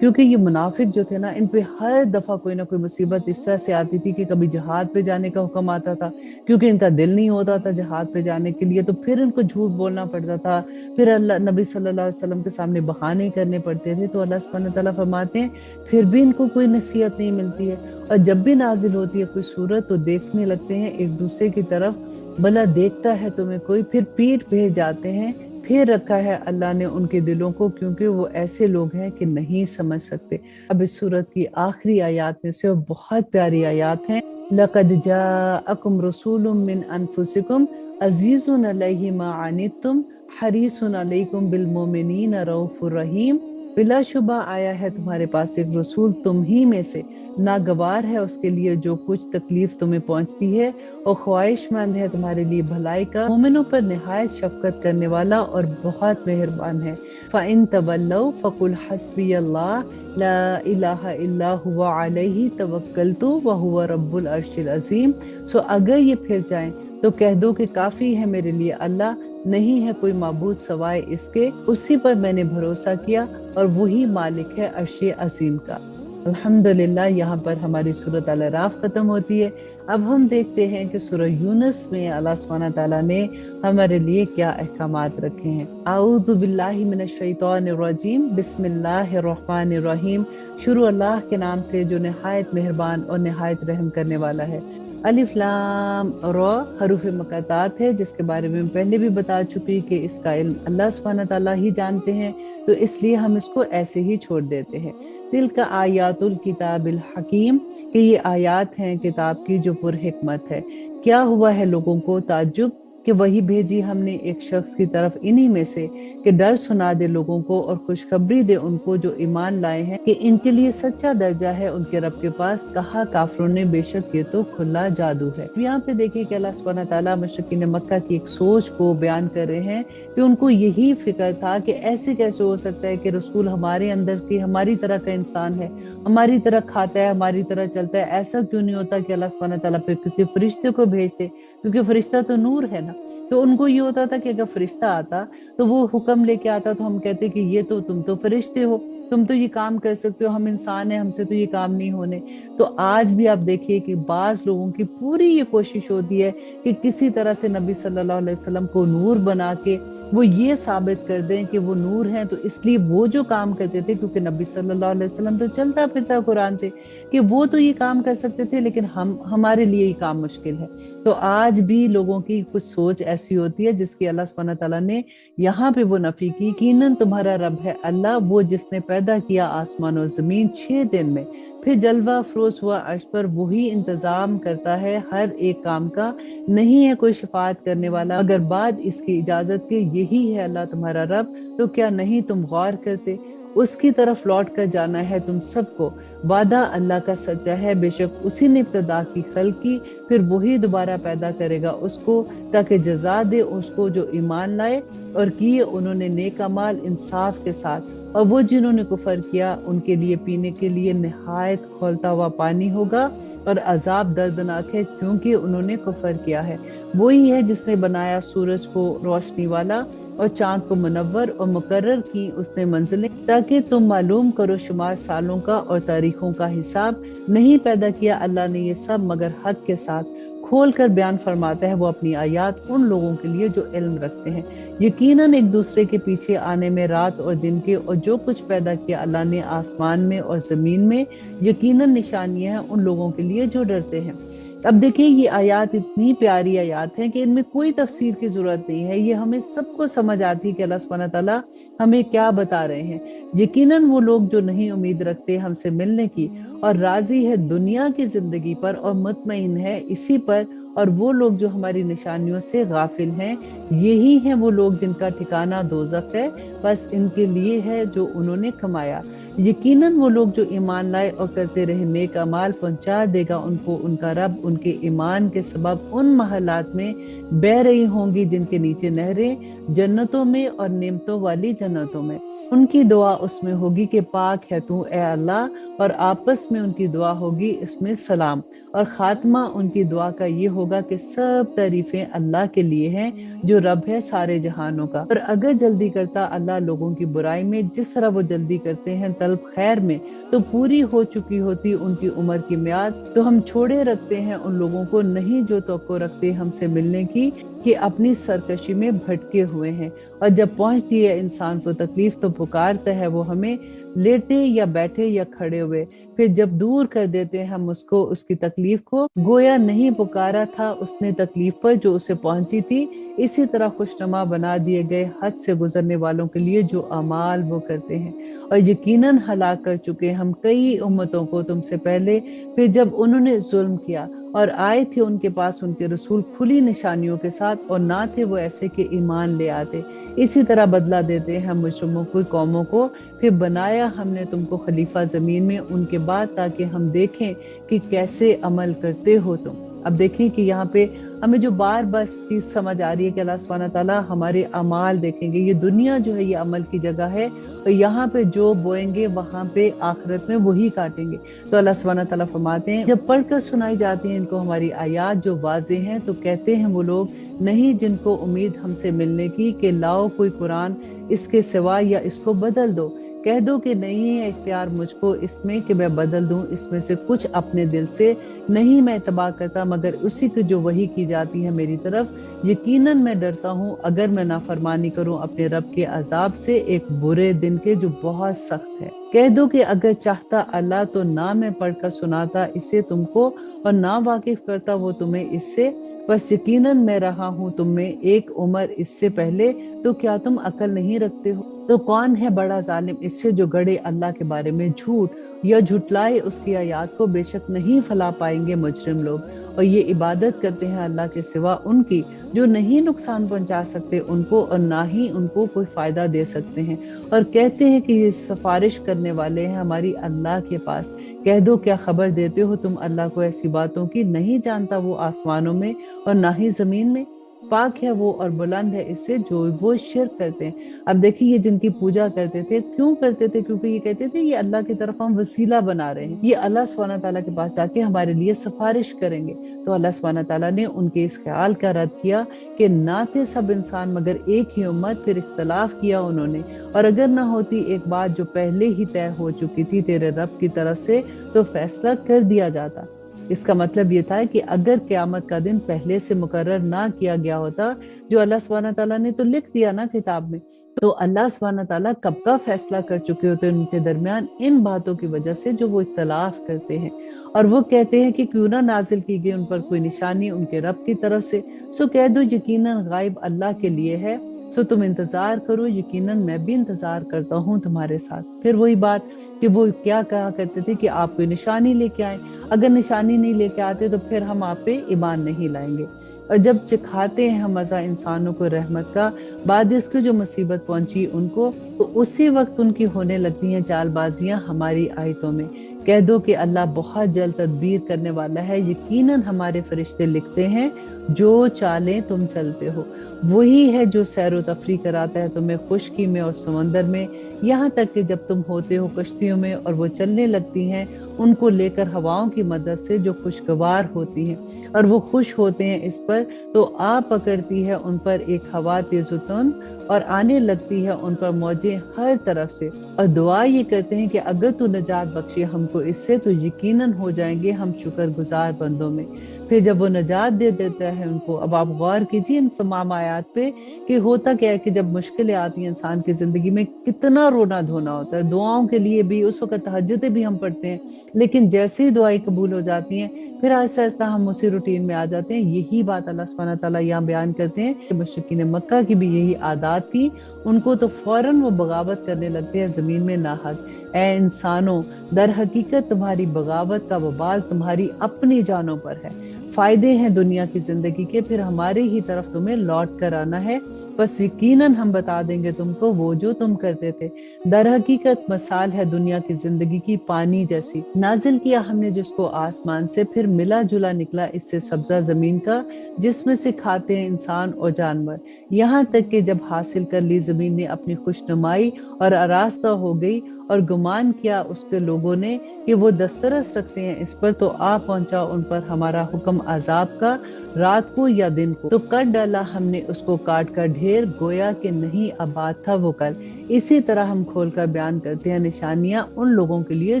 Speaker 1: क्योंकि ये मुनाफिक जो थे ना इन पे हर दफा कोई ना कोई मुसीबत इस तरह से आती थी कि कभी जहाद पे जाने का हुक्म आता था क्योंकि इनका दिल नहीं होता था जहाद पे जाने के लिए, तो फिर इनको झूठ बोलना पड़ता था, फिर अल्लाह नबी सल्लल्लाहु अलैहि वसल्लम के सामने बहाने करने पड़ते थे। तो अल्लाह सुब्हान तआला फरमाते हैं फिर भी इनको कोई नसीहत नहीं मिलती है, और जब भी नाजिल होती है कोई सूरत तो देखने लगते हैं एक दूसरे की तरफ, भला देखता है तुम्हें कोई, फिर पीठ भेज जाते हैं, फिर रखा है अल्लाह ने उनके दिलों को क्योंकि वो ऐसे लोग हैं कि नहीं समझ सकते। अब इस सूरत की आखिरी आयत में से बहुत प्यारी आयत हैं, लक़द जाअकुम रसूलुम मिन अनफुसिकुम अज़ीज़ुन अलैहि मा अनित्तुम हरीसुन अलैकुम बिल मोमिनीन रऊफुर रहीम। बिला शुबा आया है तुम्हारे पास एक रसूल तुम ही में से, नागवार है उसके लिए जो कुछ तकलीफ तुम्हें पहुंचती है, और ख्वाहिशमंद है तुम्हारे लिए भलाई का, मोमिनों पर निहायत शफकत करने वाला और बहुत मेहरबान है। फ़इन तवल्लौ फ़कुल हस्बी अल्लाह ला इलाहा इल्ला हुवा अलैहि तवक्कलतु व हुवा रब्बुल अर्शिल अज़ीम। सो अगर ये फिर जाएं तो कह दो कि काफी है मेरे लिए अल्लाह, नहीं है कोई माबूद सवाए इसके, उसी पर मैंने भरोसा किया और वही मालिक है अर्श अजीम का। अल्हम्दुलिल्लाह, यहाँ पर हमारी सूरत अल अराफ खत्म होती है। अब हम देखते हैं कि सूरह यूनुस में अल्लाह सुब्हानहू तआला ने हमारे लिए क्या अहकामात रखे हैं। आऊज़ु बिल्लाहि मिनश शैतानिर रजीम, बिस्मिल्लाहिर रहमानिर रहीम। शुरू अल्लाह के नाम से जो निहायत मेहरबान और निहायत रहम करने वाला है। अलिफ लाम रॉ हरूफ मक़ातात है, जिसके बारे में पहले भी बता चुकी कि इसका इल्म अल्लाह सुब्हानहू तआला ही जानते हैं, तो इसलिए हम इसको ऐसे ही छोड़ देते हैं। तिल का आयातुल किताबिल हकीम, कि ये आयात हैं किताब की जो पुरहिकमत है। क्या हुआ है लोगों को ताज्जुब कि वही भेजी हमने एक शख्स की तरफ इन्हीं में से कि डर सुना दे लोगों को और खुशखबरी दे उनको जो ईमान लाए हैं कि इनके लिए सच्चा दर्जा है उनके रब के पास। कहा काफरों ने बेशक ये तो खुला जादू है। यहाँ पे देखिए कि अल्लाह सुब्हानहू तआला मुशरिकीन मक्का की एक सोच को बयान कर रहे हैं कि उनको यही फिक्र था कि ऐसे कैसे हो सकता है कि रसूल हमारे अंदर की हमारी तरह का इंसान है, हमारी तरह खाता है, हमारी तरह चलता है। ऐसा क्यों नहीं होता कि अल्लाह सुब्हानहू तआला फिर किसी फरिश्ते को भेजते, क्योंकि फरिश्ता तो नूर है ना। तो उनको ये होता था कि अगर फरिश्ता आता तो वो हुक्म लेके आता तो हम कहते कि ये तो तुम तो फरिश्ते हो, तुम तो ये काम कर सकते हो, हम इंसान हैं, हमसे तो ये काम नहीं होने। तो आज भी आप देखिए कि बाज लोगों की पूरी ये कोशिश होती है कि किसी तरह से नबी सल्लल्लाहु अलैहि वसल्लम को नूर बना के वो ये साबित कर दें कि वो नूर हैं, तो इसलिए वो जो काम करते थे, क्योंकि नबी सल्लल्लाहु अलैहि वसल्लम तो चलता फिरता कुरान थे, कि वो तो ये काम कर सकते थे लेकिन हमारे लिए ये काम मुश्किल है। तो आज भी लोगों की कुछ सोच ऐसी होती है जिसकी अल्लाह सुब्हानहू तआला ने यहाँ पे वो नफी की। यकीनन तुम्हारा रब है अल्लाह, वो जिसने पैदा किया आसमान और जमीन 6 दिन में, फिर जलवा अफरोज हुआ अर्श पर, वही इंतजाम करता है हर एक काम का, नहीं है कोई शफाअत करने वाला अगर बाद इसकी इजाजत के। यही है अल्लाह तुम्हारा रब, तो क्या नहीं तुम गौर करते। उसकी तरफ लौट कर जाना है तुम सबको, वादा अल्लाह का सच्चा है, बेशक उसी ने इब्तिदा की खल्क की, फिर वही दोबारा पैदा करेगा उसको, ताकि जजा दे उसको जो ईमान लाए और किए उन्होंने नेक अमाल इंसाफ के साथ। और वो जिन्होंने कुफर किया उनके लिए पीने के लिए निहायत खौलता हुआ पानी होगा और अजाब दर्दनाक है, क्योंकि उन्होंने कुफर किया है। वही है जिसने बनाया सूरज को रोशनी वाला और चांद को मुनव्वर और मुकर्रर की उसने मंजिलें, ताकि तुम मालूम करो शुमार सालों का और तारीखों का हिसाब। नहीं पैदा किया अल्लाह ने ये सब मगर हक के साथ, खोल कर बयान फरमाता है वो अपनी आयात उन लोगों के लिए जो इल्म रखते हैं। यकीनन एक दूसरे के पीछे आने में रात और दिन के और जो कुछ पैदा किया अल्लाह ने आसमान में और जमीन में, यकीनन निशानियां हैं उन लोगों के लिए जो डरते हैं। अब देखिए ये आयात इतनी प्यारी आयात है कि इनमें कोई तफसीर की जरूरत नहीं है, ये हमें सबको समझ आती है कि अल्लाह सुब्हानहू तआला हमें क्या बता रहे हैं। यकीनन वो लोग जो नहीं उम्मीद रखते हमसे मिलने की और राजी है दुनिया की जिंदगी पर और मुतमईन है इसी पर, और वो लोग जो हमारी निशानियों से गाफिल हैं, यही हैं वो लोग जिनका ठिकाना दोज़ख है, बस इनके लिए है जो उन्होंने कमाया। यकीनन वो लोग जो ईमान लाए और करते रहे नेक अमाल, पहुंचा देगा उनको उनका रब उनके ईमान के सबब उन महलात में बह रही होंगी जिनके नीचे नहरें, जन्नतों में और नेमतों वाली जन्नतों में। उनकी दुआ उसमें होगी कि पाक है तू ए अल्लाह, और आपस में उनकी दुआ होगी इसमें सलाम, और खात्मा उनकी दुआ का ये होगा कि सब तारीफें अल्लाह के लिए हैं जो रब है सारे जहानों का। और अगर जल्दी करता अल्लाह लोगों की बुराई में जिस तरह वो जल्दी करते हैं तलब खैर में, तो पूरी हो चुकी होती उनकी उम्र की मियाद, तो हम छोड़े रखते हैं उन लोगों को नहीं जो तवक्को रखते हमसे मिलने की, कि अपनी सरकशी में भटके हुए हैं। और जब पहुंचती है इंसान को तकलीफ तो पुकारता है वो हमें, लेटे या बैठे या खड़े हुए, फिर जब दूर कर देते हैं हम उसको उसकी तकलीफ को, गोया नहीं पुकारा था उसने तकलीफ पर जो उसे पहुंची थी। इसी तरह खुशनुमा बना दिए गए हद से गुजरने वालों के लिए जो अमाल वो करते हैं। और यकीनन हलाक कर चुके हम कई उम्मतों को तुमसे पहले, फिर जब उन्होंने जुल्म किया और आए थे उनके पास उनके रसूल खुली निशानियों के साथ, और ना थे वो ऐसे कि ईमान ले आते। इसी तरह बदला देते हैं हम मुजरिमों की कौमों को। फिर बनाया हमने तुमको खलीफा जमीन में उनके बाद, ताकि हम देखें कि कैसे अमल करते हो तुम। अब देखें कि यहाँ पे हमें जो बार बार चीज समझ आ रही है कि अल्लाह सुब्हानहू तआला हमारे अमाल देखेंगे। ये दुनिया जो है ये अमल की जगह है, और यहाँ पे जो बोएंगे वहां पे आखिरत में वही काटेंगे। तो अल्लाह सुब्हानहू तआला फरमाते हैं, जब पढ़कर सुनाई जाती हैं इनको हमारी आयात जो वाज़े हैं, तो कहते हैं वो लोग नहीं जिनको उम्मीद हमसे मिलने की कि लाओ कोई कुरान इसके सिवा या इसको बदल दो। कह दो कि नहीं है इख्तियार मुझको इसमें कि मैं बदल दूं इसमें से कुछ अपने दिल से, नहीं मैं तबाह करता मगर उसी की जो वही की जाती है मेरी तरफ। यकीनन मैं डरता हूँ अगर मैं नाफरमानी करूँ अपने रब के अजाब से, एक बुरे दिन के जो बहुत सख्त है। कह दो कि अगर चाहता अल्लाह तो ना मैं पढ़कर सुनाता इसे तुमको, और ना वाकिफ करता वो तुम्हें इससे। बस यकीनन मैं रहा हूँ तुम में एक उम्र इससे पहले, तो क्या तुम अकल नहीं रखते हो? तो कौन है बड़ा जालिम इससे जो गढ़े अल्लाह के बारे में झूठ या झुटलाए उसकी आयात को? बेशक नहीं फला पाएंगे मुजरिम लोग। और ये इबादत करते हैं अल्लाह के सिवा उनकी जो नहीं नुकसान पहुंचा सकते उनको, और ना ही उनको कोई फायदा दे सकते हैं। और कहते हैं कि ये सिफारिश करने वाले हैं हमारी अल्लाह के पास। कह दो क्या खबर देते हो तुम अल्लाह को ऐसी बातों की? नहीं जानता वो आसमानों में और ना ही जमीन में? पाक है वो और बुलंद है इससे जो वो शिर्क करते हैं। अब देखिए ये जिनकी पूजा करते थे, क्यों करते थे? क्योंकि ये कहते थे ये अल्लाह की तरफ हम वसीला बना रहे हैं, ये अल्लाह सुब्हानहू तआला के पास जाके हमारे लिए सिफारिश करेंगे। तो अल्लाह सुब्हानहू तआला ने उनके इस ख्याल का रद्द किया कि ना थे सब इंसान मगर एक ही उम्मत, फिर इख्तलाफ किया उन्होंने। और अगर ना होती एक बात जो पहले ही तय हो चुकी थी तेरे रब की तरफ से, तो फैसला कर दिया जाता। इसका मतलब ये था कि अगर क़यामत का दिन पहले से मुकर्रर ना किया गया होता, जो अल्लाह सुब्हानहू तआला ने तो लिख दिया ना किताब में, तो अल्लाह सुब्हानहू तआला कब का फैसला कर चुके होते उनके दरमियान इन बातों की वजह से जो वो इख्तलाफ करते हैं। और वो कहते हैं कि क्यों ना नाजिल की गई उन पर कोई निशानी उनके रब की तरफ से। सो कह दो यकीनन गायब अल्लाह के लिए है, सो तुम इंतजार करो, यकीनन मैं भी इंतजार करता हूँ तुम्हारे साथ। फिर वही बात कि वो क्या कहा करते थे कि आप कोई निशानी लेके आए, अगर निशानी नहीं लेके आते तो फिर हम आप पे ईमान नहीं लाएंगे। और जब चिखाते हैं हम मजा इंसानों को रहमत का, बाद इसके जो मुसीबत पहुंची उनको, तो उसी वक्त उनकी होने लगती हैं चालबाजियां हमारी आयतों में। कह दो कि अल्लाह बहुत जल्द तदबीर करने वाला है, यकीनन हमारे फरिश्ते लिखते हैं जो चालें तुम चलते हो। वही है जो सैरो तफरी कराता है तुम्हें खुशकी में और समंदर में, यहाँ तक कि जब तुम होते हो कश्तियों में और वो चलने लगती हैं उनको लेकर हवाओं की मदद से जो खुशगवार होती हैं, और वो खुश होते हैं इस पर, तो आ पकड़ती है उन पर एक हवा तेजुतन और आने लगती है उन पर मौजें हर तरफ से। और दुआ ये करते हैं कि अगर तू निजात बख्शे हमको इससे, तो यकीनन हो जाएंगे हम शुक्रगुजार बंदों में। फिर जब वो निजात दे देता है उनको, अब आप गौर कीजिए इन तमाम आयात पे कि होता क्या है कि जब मुश्किलें आती हैं इंसान की जिंदगी में कितना रोना धोना होता है। दुआओं के लिए भी उस वक्त तहज्जुदें भी हम पढ़ते हैं, लेकिन जैसे ही दुआएं कबूल हो जाती हैं फिर आहिस्ता आहिस्ता हम उसी रूटीन में आ जाते हैं। यही बात अल्लाह सुब्हानहू तआला यहाँ बयान करते हैं कि मुशरिकीन मक्का की भी यही आदत थी, उनको तो फौरन वो बगावत करने लगते हैं जमीन में नाहक। ए इंसानों, दर हकीकत तुम्हारी बगावत का वबाल तुम्हारी अपनी जानों पर है। फायदे हैं दुनिया की जिंदगी के, फिर हमारे ही तरफ तुम्हें लौट कर आना है। बस यकीनन हम बता देंगे तुमको वो जो तुम करते थे। दर हकीकत मसाल है दुनिया की जिंदगी की पानी जैसी, नाजिल किया हमने जिसको आसमान से, फिर मिला जुला निकला इससे सब्जा जमीन का, जिसमें से खाते हैं इंसान और जानवर। यहाँ तक कि जब हासिल कर ली जमीन ने अपनी खुशनुमाई और आरास्ता हो गई, और गुमान किया उसके लोगों ने कि वो दस्तरस रखते हैं इस पर, तो आ पहुंचा उन पर हमारा हुक्म अजाब का, रात को या दिन को, तो कर डाला हमने उसको काट कर ढेर, गोया कि नहीं आबाद था वो कल। इसी तरह हम खोल कर बयान करते हैं निशानियां उन लोगों के लिए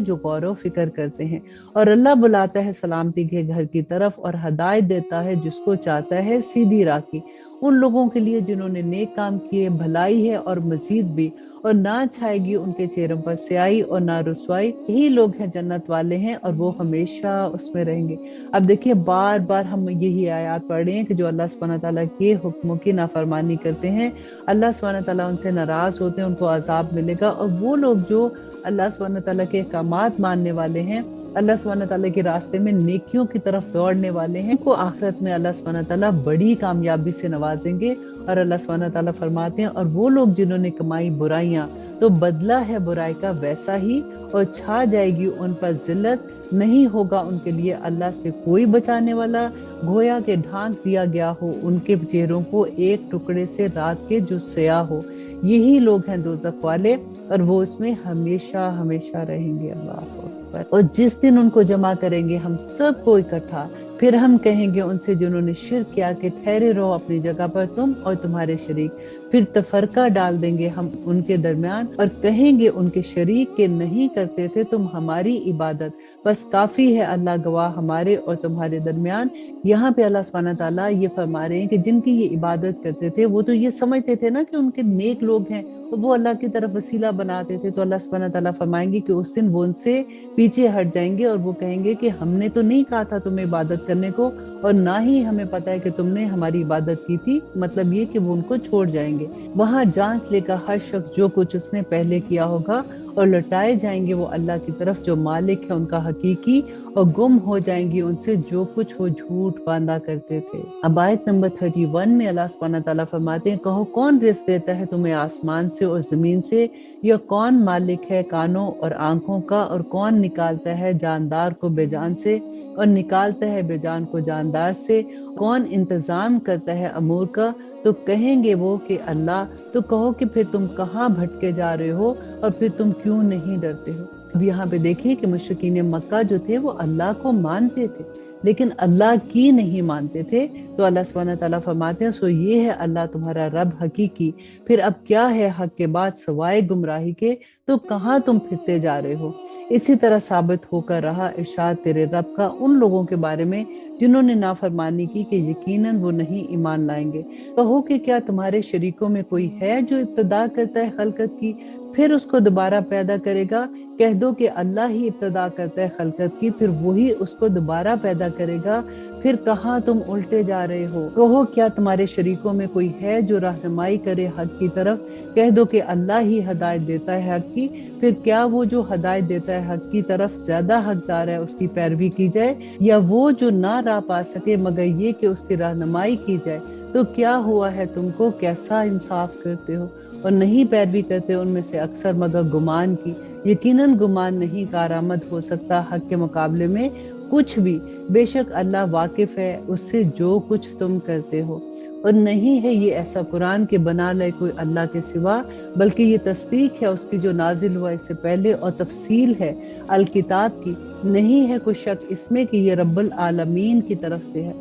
Speaker 1: जो गौर व फिक्र करते हैं। और अल्लाह बुलाता है सलामती के घर की तरफ, और हदायत देता है जिसको चाहता है सीधी राह की, उन लोगों के लिए जिन्होंने नेक काम किए, भलाई है और मजीद भी, और ना छाएगी उनके चेहरों पर स्याही और ना रुसवाई। यही लोग हैं जन्नत वाले हैं और वो हमेशा उसमें रहेंगे। अब देखिए बार बार हम यही आयत पढ़ रहे हैं कि जो अल्लाह सुब्हानहू तआला के हुक्मों की नाफरमानी करते हैं, अल्लाह सुब्हानहू तआला उनसे नाराज होते हैं, उनको अजाब मिलेगा। और वो लोग जो अल्लाह सुब्हानहू तआला के अहकामात मानने वाले हैं, अल्लाह सुब्हानहू तआला के रास्ते में नेकियों की तरफ दौड़ने वाले हैं, उनको आखिरत में अल्लाह सुब्हानहू तआला बड़ी कामयाबी से नवाजेंगे। और अल्लाह सुब्हानहू तआला फरमाते हैं, और वो लोग जिन्होंने कमाई बुराइयां, तो बदला है बुराई का वैसा ही, और छा जाएगी उन पर जिल्लत, नहीं होगा उनके लिए अल्लाह से कोई बचाने वाला। गोया के ढांक दिया गया हो उनके चेहरों को एक टुकड़े से रात के जो स्याह हो। यही लोग हैं दोज़ख वाले, और वो उसमें हमेशा हमेशा रहेंगे। अल्लाह अकबर। और जिस दिन उनको जमा करेंगे हम सबको इकट्ठा, फिर हम कहेंगे उनसे जिन्होंने शिर्क किया कि ठहरे रहो अपनी जगह पर तुम और तुम्हारे शरीक। फिर तफरका डाल देंगे हम उनके दरमियान, और कहेंगे उनके शरीक के नहीं करते थे तुम हमारी इबादत, बस काफी है अल्लाह गवाह हमारे और तुम्हारे दरमियान। यहाँ पे अल्लाह सुब्हानहू तआला ये फरमा रहे हैं कि जिनकी ये इबादत करते थे वो तो ये समझते थे ना कि उनके नेक लोग हैं, तो वो अल्लाह की तरफ वसीला बनाते थे। तो अल्लाह सुब्हानहू तआला फरमाएंगे कि उस दिन वो उनसे पीछे हट जाएंगे, और वो कहेंगे कि हमने तो नहीं कहा था तुम्हें इबादत करने को, और ना ही हमें पता है कि तुमने हमारी इबादत की थी। मतलब ये कि वो उनको छोड़ जाएंगे। वहां जांच लेकर हर शख्स जो कुछ उसने पहले किया होगा, और लौटाए जाएंगे वो अल्लाह की तरफ जो मालिक है उनका हकीकी, और गुम हो जाएंगी उनसे जो कुछ वो झूठ बांधा करते थे। अब आयत नंबर 31 में अल्लाह सुब्हानहू तआला फरमाते हैं, कहो कौन रिज़्क देता है तुम्हें आसमान से और जमीन से, या कौन मालिक है कानों और आंखों का, और कौन निकालता है जानदार को बेजान से और निकालता है बेजान को जानदार से, कौन इंतजाम करता है अमूर का। तो कहेंगे वो कि अल्लाह। तो कहो कि फिर तुम कहाँ भटके जा रहे हो, और फिर तुम क्यों नहीं डरते हो। अब यहाँ पे देखिए कि मुशरिकीन मक्का जो थे वो अल्लाह को मानते थे, लेकिन अल्लाह की नहीं मानते थे। तो अल्लाह सुब्हानहू तआला फरमाते हैं, सो ये है अल्लाह तुम्हारा रब हकीकी, फिर अब क्या है हक के बाद सवाए गुमराही के, तो कहाँ तुम फिरते जा रहे हो। इसी तरह साबित होकर रहा इरशाद तेरे रब का उन लोगों के बारे में जिन्होंने नाफरमानी की कि यकीनन वो नहीं ईमान लाएंगे। कहो कि क्या तुम्हारे शरीकों में कोई है जो इब्तिदा करता है खलकत की, फिर उसको दोबारा पैदा करेगा। कह दो कि अल्लाह ही इब्तिदा करता है खलकत की, फिर वही उसको दोबारा पैदा करेगा। फिर कहाँ तुम उल्टे जा रहे हो। कहो क्या तुम्हारे शरीकों में कोई है जो रहनुमाई करे हक की तरफ। कह दो कि अल्लाह ही हदायत देता है हक की, फिर क्या वो जो हदायत देता है हक की तरफ ज्यादा हकदार है उसकी पैरवी की जाए, या वो जो ना राह पा सके मगर ये कि उसकी रहनुमाई की जाए। तो क्या हुआ है तुमको, कैसा इंसाफ करते हो, और नहीं पैरवी करते उनमें से अक्सर मगर गुमान की। यकीनन गुमान नहीं कारआमद हो सकता हक के मुकाबले में कुछ भी। बेशक अल्लाह वाकिफ है उससे जो कुछ तुम करते हो। और नहीं है ये ऐसा कुरान के बना ले कोई अल्लाह के सिवा, बल्कि ये तस्दीक है उसकी जो नाजिल हुआ इससे पहले, और तफसील है अल किताब की। नहीं है कोई शक इसमें कि ये रब्बुल आलमीन की तरफ से है।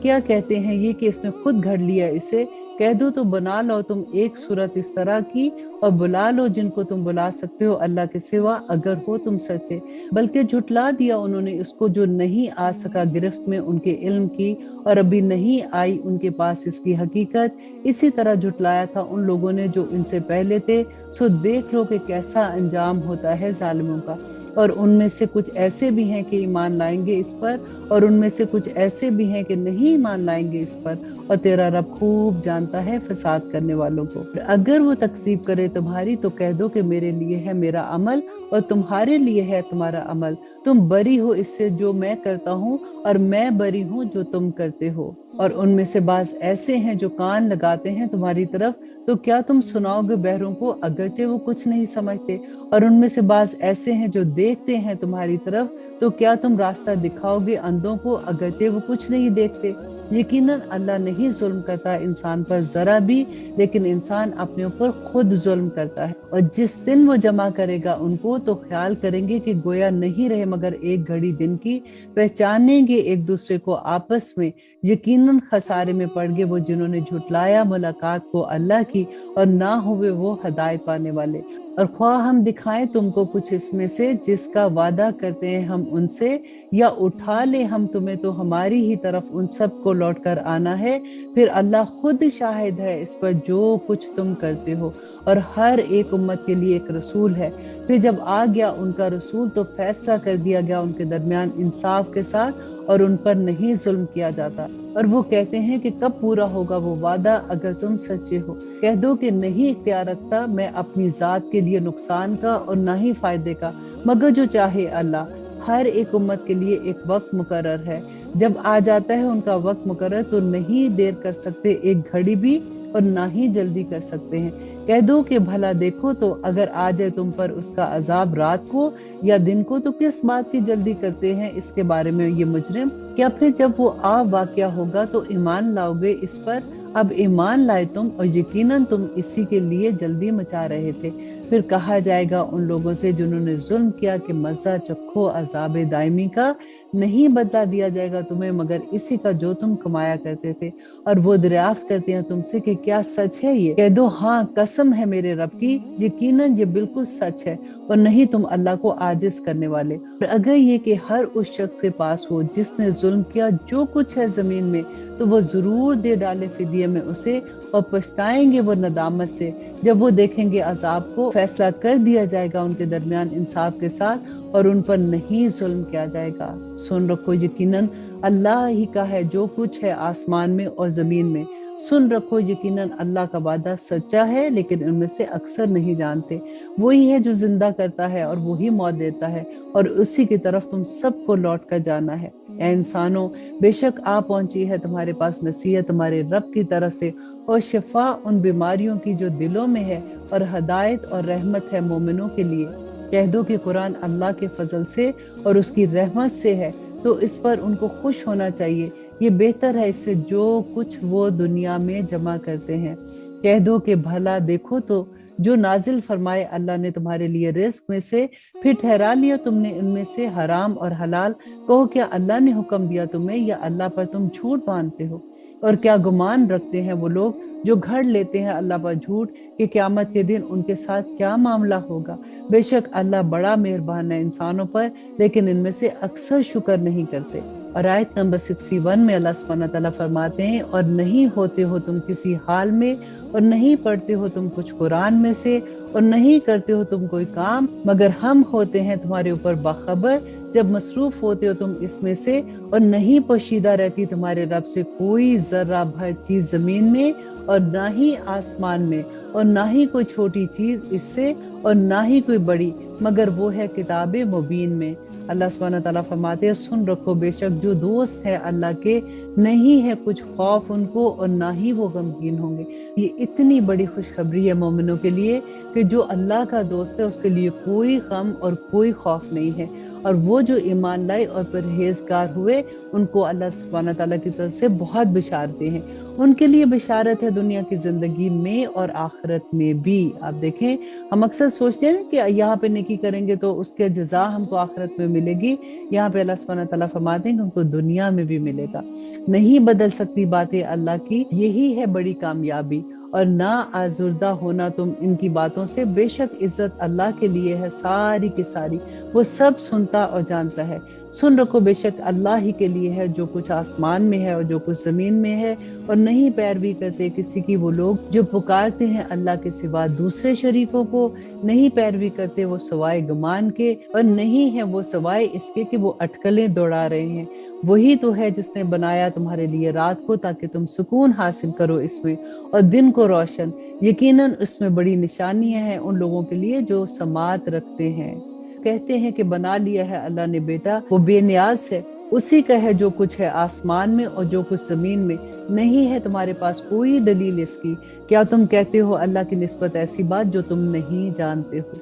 Speaker 1: क्या कहते हैं ये कि इसने खुद घड़ लिया इसे। कह दो तो बना लो तुम एक सूरत इस तरह की, और बुला लो जिनको तुम बुला सकते हो अल्लाह के सिवा, अगर हो तुम सच्चे। बल्कि झुटला दिया उन्होंने उसको जो नहीं आ सका गिरफ्त में उनके इल्म की, और अभी नहीं आई उनके पास इसकी हकीकत। इसी तरह झुटलाया था उन लोगों ने जो इनसे पहले थे। सो देख लो कि कैसा अंजाम होता है जालिमों का। और उनमें से कुछ ऐसे भी हैं कि ईमान लाएंगे इस पर, और उनमें से कुछ ऐसे भी हैं कि नहीं ईमान लाएंगे इस पर। और तेरा रब खूब जानता है फसाद करने वालों को। अगर वो तकसीब करे तुम्हारी, तो कह दो कि मेरे लिए है मेरा अमल और तुम्हारे लिए है तुम्हारा अमल। तुम बरी हो इससे जो मैं करता हूँ, और मैं बरी हूँ जो तुम करते हो। और उनमें से बाज ऐसे हैं जो कान लगाते हैं तुम्हारी तरफ, तो क्या तुम सुनाओगे बहरों को अगरचे वो कुछ नहीं समझते। और उनमें से बाज ऐसे हैं जो देखते हैं तुम्हारी तरफ, तो क्या तुम रास्ता दिखाओगे अंधों को अगरचे वो कुछ नहीं देखते। यकीनन अल्लाह नहीं जुल्म करता इंसान पर जरा भी, लेकिन इंसान अपने ऊपर खुद जुल्म करता है। और जिस दिन वो जमा करेगा उनको, तो ख्याल करेंगे कि गोया नहीं रहे मगर एक घड़ी दिन की। पहचानेंगे एक दूसरे को आपस में। यकीनन खसारे में पड़ गए वो जिन्होंने झुटलाया मुलाकात को अल्लाह की, और ना हुए वो हदायत पाने वाले। और ख्वाह हम दिखाएं तुमको कुछ इसमें से जिसका वादा करते हैं हम उनसे, या उठा ले हम तुम्हें तो हमारी ही तरफ उन सब को लौट कर आना है। फिर अल्लाह खुद शाहिद है इस पर जो कुछ तुम करते हो। और हर एक उम्मत के लिए एक रसूल है پھر جب آ گیا ان کا رسول تو فیصلہ کر دیا گیا ان کے درمیان انصاف کے ساتھ اور ان پر نہیں ظلم کیا جاتا، اور وہ کہتے ہیں کہ کب پورا ہوگا وہ وعدہ اگر تم سچے ہو۔ کہہ دو کہ نہیں اختیار رکھتا میں اپنی ذات کے لیے نقصان کا اور نہ ہی فائدے کا، مگر جو چاہے اللہ۔ ہر ایک امت کے لیے ایک وقت مقرر ہے، جب آ جاتا ہے ان کا وقت مقرر تو نہیں دیر کر سکتے ایک گھڑی بھی، اور نہ ہی جلدی کر سکتے ہیں۔ کہہ دو کہ بھلا دیکھو تو اگر آ جائے تم پر اس کا عذاب رات کو یا دن کو تو کس بات کی جلدی کرتے ہیں اس کے بارے میں یہ مجرم؟ کیا پھر جب وہ واقعہ ہوگا تو ایمان لاؤ گے اس پر؟ اب ایمان لائے تم، اور یقیناً تم اسی کے لیے جلدی مچا رہے تھے۔ پھر کہا جائے گا ان لوگوں سے جنہوں نے ظلم کیا کہ مزہ چکھو عذاب دائمی کا، نہیں بدلہ دیا جائے گا تمہیں مگر اسی کا جو تم کمایا کرتے تھے۔ اور وہ دریافت کرتے ہیں تم سے کہ کیا سچ ہے یہ؟ کہہ دو ہاں قسم ہے میرے رب کی، یقیناً یہ بالکل سچ ہے، اور نہیں تم اللہ کو عاجز کرنے والے۔ اور اگر یہ کہ ہر اس شخص کے پاس ہو جس نے ظلم کیا جو کچھ ہے زمین میں، تو وہ ضرور دے ڈالے فدیے میں اسے، اور پچھتائیں گے وہ ندامت سے جب وہ دیکھیں گے عذاب کو۔ فیصلہ کر دیا جائے گا ان کے درمیان انصاف کے ساتھ، اور ان پر نہیں ظلم کیا جائے گا۔ سن رکھو یقیناً اللہ ہی کا ہے جو کچھ ہے آسمان میں اور زمین میں۔ سن رکھو یقیناً اللہ کا وعدہ سچا ہے، لیکن ان میں سے اکثر نہیں جانتے۔ وہی ہے جو زندہ کرتا ہے اور وہی موت دیتا ہے، اور اسی کی طرف تم سب کو لوٹ کر جانا ہے۔ اے انسانوں، بے شک پہنچی ہے تمہارے پاس نصیحت تمہارے رب کی طرف سے، اور شفا ان بیماریوں کی جو دلوں میں ہے، اور ہدایت اور رحمت ہے مومنوں کے لیے۔ کہہ دو کہ قرآن اللہ کے فضل سے اور اس کی رحمت سے ہے، تو اس پر ان کو خوش ہونا چاہیے، یہ بہتر ہے اس سے جو کچھ وہ دنیا میں جمع کرتے ہیں۔ کہہ دو کہ بھلا دیکھو تو جو نازل فرمائے اللہ نے تمہارے لیے رزق میں سے، پھر ٹھہرا لیا تم نے ان میں سے حرام اور حلال۔ کہو کیا اللہ نے حکم دیا تمہیں، یا اللہ پر تم جھوٹ باندھتے ہو؟ اور کیا گمان رکھتے ہیں وہ لوگ جو گھڑ لیتے ہیں اللہ پر جھوٹ، کہ قیامت کے دن ان کے ساتھ کیا معاملہ ہوگا؟ بے شک اللہ بڑا مہربان ہے انسانوں پر، لیکن ان میں سے اکثر شکر نہیں کرتے۔ اور آیت نمبر 61 میں اللہ سبحانہ تعالیٰ فرماتے ہیں، اور نہیں ہوتے ہو تم کسی حال میں، اور نہیں پڑھتے ہو تم کچھ قرآن میں سے، اور نہیں کرتے ہو تم کوئی کام، مگر ہم ہوتے ہیں تمہارے اوپر باخبر جب مصروف ہوتے ہو تم اس میں سے، اور نہیں پوشیدہ رہتی تمہارے رب سے کوئی ذرہ بھر چیز زمین میں اور نہ ہی آسمان میں، اور نہ ہی کوئی چھوٹی چیز اس سے اور نہ ہی کوئی بڑی، مگر وہ ہے کتاب مبین میں۔ اللہ سبحانہ تعالیٰ فرماتے ہیں، سن رکھو بے شک جو دوست ہے اللہ کے، نہیں ہے کچھ خوف ان کو اور نہ ہی وہ غمگین ہوں گے۔ یہ اتنی بڑی خوشخبری ہے مومنوں کے لیے کہ جو اللہ کا دوست ہے اس کے لیے کوئی غم اور کوئی خوف نہیں ہے، اور وہ جو ایمان لائے اور پرہیزگار ہوئے ان کو اللہ سبحانہ تعالیٰ کی طرف سے بہت بشارتیں ہیں۔ ان کے لیے بشارت ہے دنیا کی زندگی میں اور آخرت میں بھی۔ آپ دیکھیں ہم اکثر سوچتے ہیں کہ یہاں پہ نیکی کریں گے تو اس کے جزا ہم کو آخرت میں ملے گی، یہاں پہ اللہ سبحانہ تعالیٰ فرماتے ہیں کہ ان کو دنیا میں بھی ملے گا۔ نہیں بدل سکتی باتیں اللہ کی، یہی ہے بڑی کامیابی، اور نہ آزردہ ہونا تم ان کی باتوں سے۔ بے شک عزت اللہ کے لیے ہے ساری کی ساری، وہ سب سنتا اور جانتا ہے۔ سن رکھو بے شک اللہ ہی کے لیے ہے جو کچھ آسمان میں ہے اور جو کچھ زمین میں ہے، اور نہیں پیروی کرتے کسی کی وہ لوگ جو پکارتے ہیں اللہ کے سوا دوسرے شریکوں کو، نہیں پیروی کرتے وہ سوائے گمان کے، اور نہیں ہے وہ سوائے اس کے کہ وہ اٹکلیں دوڑا رہے ہیں۔ وہی تو ہے جس نے بنایا تمہارے لیے رات کو تاکہ تم سکون حاصل کرو اس میں، اور دن کو روشن۔ یقیناً اس میں بڑی نشانیاں ہیں ان لوگوں کے لیے جو سماعت رکھتے ہیں۔ کہتے ہیں کہ بنا لیا ہے اللہ نے بیٹا، وہ بے نیاز ہے، اسی کا ہے جو کچھ ہے آسمان میں اور جو کچھ زمین میں، نہیں ہے تمہارے پاس کوئی دلیل اس کی۔ کیا تم کہتے ہو اللہ کی نسبت ایسی بات جو تم نہیں جانتے ہو؟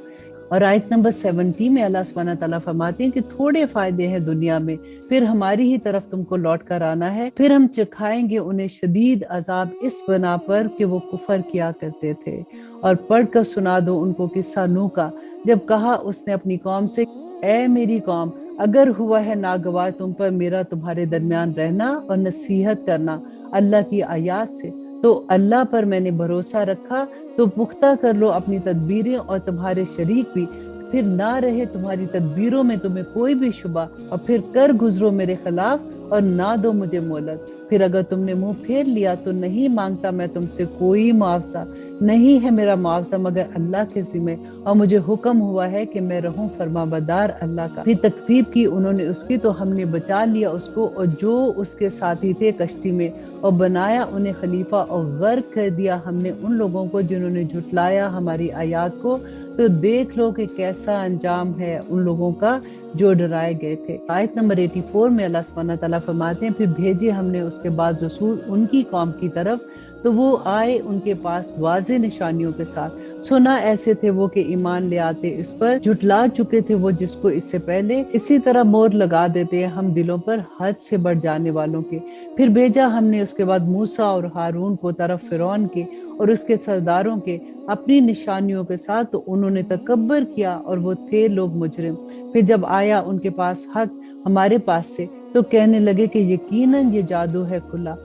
Speaker 1: اور آیت نمبر 70 میں اللہ سبحانہ تعالیٰ فرماتے ہیں کہ تھوڑے فائدے ہیں دنیا میں، پھر ہماری ہی طرف تم کو لوٹ کر آنا ہے، پھر ہم چکھائیں گے انہیں شدید عذاب اس بنا پر کہ وہ کفر کیا کرتے تھے۔ اور پڑھ کر سنا دو ان کو قصہ نوح کا، جب کہا اس نے اپنی قوم سے، اے میری قوم، اگر ہوا ہے ناگوار تم پر میرا تمہارے درمیان رہنا اور نصیحت کرنا اللہ کی آیات سے، تو اللہ پر میں نے بھروسہ رکھا، تو پختہ کر لو اپنی تدبیریں اور تمہارے شریک بھی، پھر نہ رہے تمہاری تدبیروں میں تمہیں کوئی بھی شبہ، اور پھر کر گزرو میرے خلاف اور نہ دو مجھے مہلت۔ پھر اگر تم نے منہ پھیر لیا تو نہیں مانگتا میں تم سے کوئی معاوضہ، نہیں ہے میرا معاوضہ مگر اللہ کے ذمہ، اور مجھے حکم ہوا ہے کہ میں رہوں فرمانبردار اللہ کا۔ پھر تکذیب کی انہوں نے اس کی، تو ہم نے بچا لیا اس کو اور جو اس کے ساتھی تھے کشتی میں، اور بنایا انہیں خلیفہ اور غرق کر دیا ہم نے ان لوگوں کو جنہوں نے جھٹلایا ہماری آیات کو۔ تو دیکھ لو کہ کیسا انجام ہے ان لوگوں کا جو ڈرائے گئے تھے۔ آیت نمبر 84 میں اللہ سبحانہ تعالیٰ فرماتے ہیں پھر بھیجے ہم نے اس کے بعد رسول ان کی قوم کی طرف، تو وہ آئے ان کے پاس واضح نشانیوں کے ساتھ، سنا ایسے تھے وہ کہ ایمان لے آتے اس پر، جھٹلا چکے تھے وہ جس کو اس سے پہلے، اسی طرح مور لگا دیتے ہیں ہم دلوں پر حد سے بڑھ جانے والوں کے۔ پھر بھیجا ہم نے اس کے بعد موسیٰ اور ہارون کو طرف فرعون کے اور اس کے سرداروں کے اپنی نشانیوں کے ساتھ، تو انہوں نے تکبر کیا اور وہ تھے لوگ مجرم۔ پھر جب آیا ان کے پاس حق ہمارے پاس سے، تو کہنے لگے کہ یقیناً یہ جادو ہے کھلا۔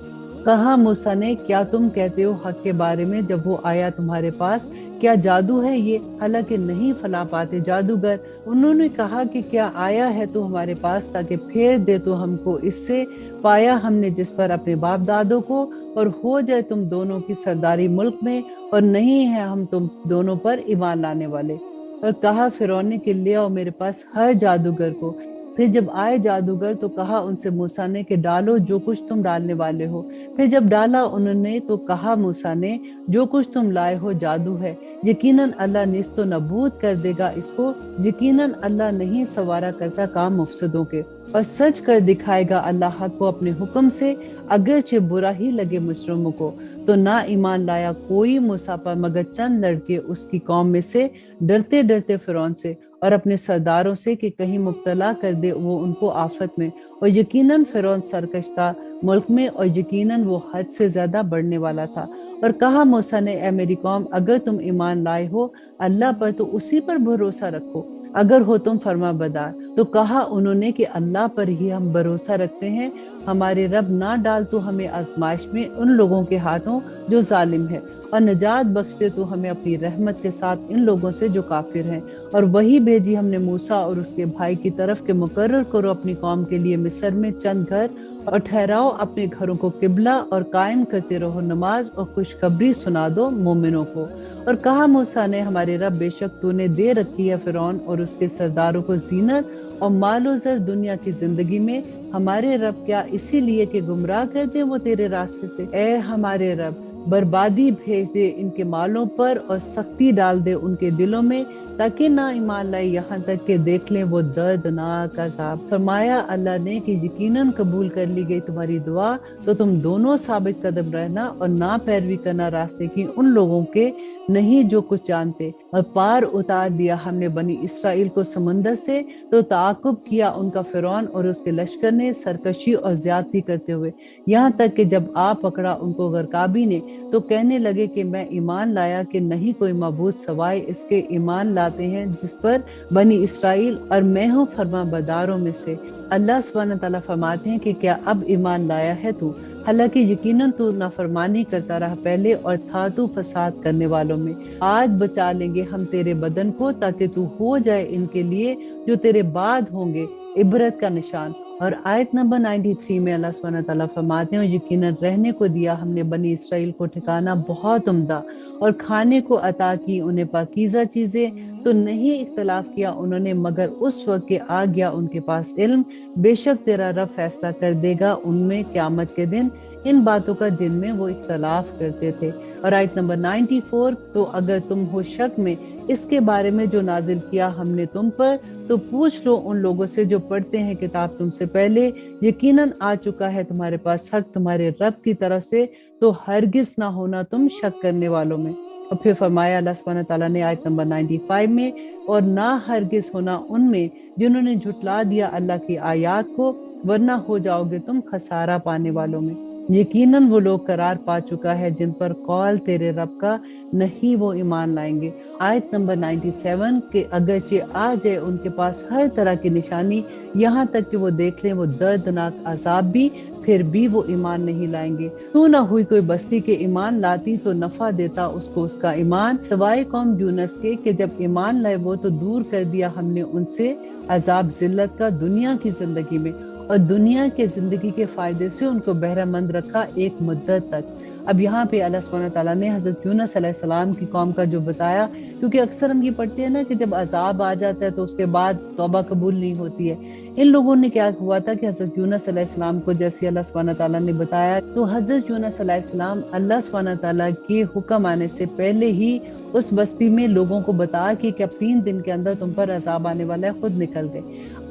Speaker 1: کہا موسیٰ نے کیا تم کہتے ہو حق کے بارے میں جب وہ آیا تمہارے پاس، کیا جادو ہے یہ؟ حالانکہ نہیں پھلا پاتے جادوگر۔ انہوں نے کہا کہ کیا آیا ہے تو ہمارے پاس تاکہ پھیر دے تو ہم کو اس سے، پایا ہم نے جس پر اپنے باپ دادوں کو، اور ہو جائے تم دونوں کی سرداری ملک میں، اور نہیں ہے ہم تم دونوں پر ایمان لانے والے۔ اور کہا فرعون نے کہ لے آؤ میرے پاس ہر جادوگر کو۔ پھر جب آئے جادوگر تو کہا ان سے موسیٰ نے کہ ڈالو جو کچھ تم ڈالنے والے ہو۔ پھر جب ڈالا انہوں نے تو کہا موسیٰ نے جو کچھ تم لائے ہو جادو ہے، یقیناً اللہ نیست و نابود کر دے گا اس کو، یقیناً اللہ نہیں سوارا کرتا کام مفسدوں کے، اور سچ کر دکھائے گا اللہ حق کو اپنے حکم سے، اگرچہ برا ہی لگے مجرموں کو۔ تو نہ ایمان لایا کوئی موسیٰ پر مگر چند لڑکے اس کی قوم میں سے، ڈرتے ڈرتے فرعون سے اور اپنے سرداروں سے کہ کہیں مبتلا کر دے وہ ان کو آفت میں، اور یقیناً فرعون سرکش تھا ملک میں، اور یقیناً وہ حد سے زیادہ بڑھنے والا تھا۔ اور کہا موسیٰ نے اے میری قوم اگر تم ایمان لائے ہو اللہ پر تو اسی پر بھروسہ رکھو، اگر ہو تم فرما بردار۔ تو کہا انہوں نے کہ اللہ پر ہی ہم بھروسہ رکھتے ہیں، ہمارے رب نہ ڈال تو ہمیں آزمائش میں ان لوگوں کے ہاتھوں جو ظالم ہے، اور نجات بخش دے تو ہمیں اپنی رحمت کے ساتھ ان لوگوں سے جو کافر ہیں۔ اور وہی بھیجی ہم نے موسیٰ اور اس کے بھائی کی طرف کہ مقرر کرو اپنی قوم کے لیے مصر میں چند گھر، اور ٹھہراؤ اپنے گھروں کو قبلہ، اور قائم کرتے رہو نماز، اور خوشخبری سنا دو مومنوں کو۔ اور کہا موسیٰ نے ہمارے رب بے شک تو نے دے رکھی ہے فرعون اور اس کے سرداروں کو زینت اور مال و زر دنیا کی زندگی میں، ہمارے رب کیا اسی لیے کہ گمراہ کر دیں وہ تیرے راستے سے؟ اے ہمارے رب بربادی بھیج دے ان کے مالوں پر اور سختی ڈال دے ان کے دلوں میں، تاکہ نہ ایمان لائے یہاں تک کہ دیکھ لیں وہ دردناک عذاب۔ فرمایا اللہ نے کہ یقیناً قبول کر لی گئی تمہاری دعا، تو تم دونوں ثابت قدم رہنا اور نہ پیروی کرنا راستے کی ان لوگوں کے نہیں جو کچھ جانتے۔ اور پار اتار دیا ہم نے بنی اسرائیل کو سمندر سے، تو تعاقب کیا ان کا فرعون اور اس کے لشکر نے سرکشی اور زیادتی کرتے ہوئے، یہاں تک کہ جب آ پکڑا ان کو غرقابی نے، تو کہنے لگے کہ میں ایمان لایا کہ نہیں کوئی معبود سوائے اس کے ایمان لاتے ہیں جس پر بنی اسرائیل، اور میں ہوں فرما برداروں میں سے۔ اللہ سبحانہ تعالیٰ فرماتے ہیں کہ کیا اب ایمان لایا ہے تو، حالانکہ یقیناً تو نافرمانی کرتا رہا پہلے اور تھا تو فساد کرنے والوں میں۔ آج بچا لیں گے ہم تیرے بدن کو تاکہ تو ہو جائے ان کے لیے جو تیرے بعد ہوں گے عبرت کا نشان۔ اور آیت نمبر 93 میں اللہ سبحانہ تعالیٰ فرماتے ہیں یقیناً رہنے کو دیا ہم نے بنی اسرائیل کو ٹھکانہ بہت عمدہ، اور کھانے کو عطا کی انہیں پاکیزہ چیزیں، تو نہیں اختلاف کیا انہوں نے مگر اس وقت کہ آ گیا ان کے پاس علم، بے شک تیرا رب فیصلہ کر دے گا ان میں قیامت کے دن ان باتوں کا جن میں وہ اختلاف کرتے تھے۔ اور آیت نمبر 94 تو اگر تم ہو شک میں اس کے بارے میں جو نازل کیا ہم نے تم پر، تو پوچھ لو ان لوگوں سے جو پڑھتے ہیں کتاب تم سے پہلے، یقیناً آ چکا ہے تمہارے پاس حق تمہارے رب کی طرف سے، تو ہرگز نہ ہونا تم شک کرنے والوں میں۔ اور پھر فرمایا اللہ سبحانہ تعالیٰ نے آیت نمبر 95 میں، اور نہ ہرگز ہونا ان میں جنہوں نے جھٹلا دیا اللہ کی آیات کو، ورنہ ہو جاؤ گے تم خسارہ پانے والوں میں۔ یقیناً وہ لوگ قرار پا چکا ہے جن پر قول تیرے رب کا نہیں وہ ایمان لائیں گے۔ آیت نمبر 97 کہ اگرچہ آ جائے ان کے پاس ہر طرح کی نشانی، یہاں تک کہ وہ دیکھ لیں وہ دردناک عذاب بھی، پھر بھی وہ ایمان نہیں لائیں گے۔ تو نہ ہوئی کوئی بستی کے ایمان لاتی تو نفع دیتا اس کو اس کا ایمان، سوائے قوم یونس کے کہ جب ایمان لائے وہ تو دور کر دیا ہم نے ان سے عذاب ذلت کا دنیا کی زندگی میں، اور دنیا کے زندگی کے فائدے سے ان کو بہرہ مند رکھا ایک مدت تک۔ اب یہاں پہ اللہ سبحانہ تعالیٰ نے حضرت یونس علیہ السلام کی قوم کا جو بتایا، کیونکہ اکثر ہم یہ پڑھتے ہیں نا کہ جب عذاب آ جاتا ہے تو اس کے بعد توبہ قبول نہیں ہوتی ہے۔ ان لوگوں نے کیا ہوا تھا کہ حضرت یونس علیہ السلام کو جیسے اللہ سبحانہ تعالیٰ نے بتایا، تو حضرت یونس علیہ السلام اللہ سبحانہ تعالیٰ کے حکم آنے سے پہلے ہی اس بستی میں لوگوں کو بتا کہ اب 3 دن کے اندر تم پر عذاب آنے والا ہے، خود نکل گئے۔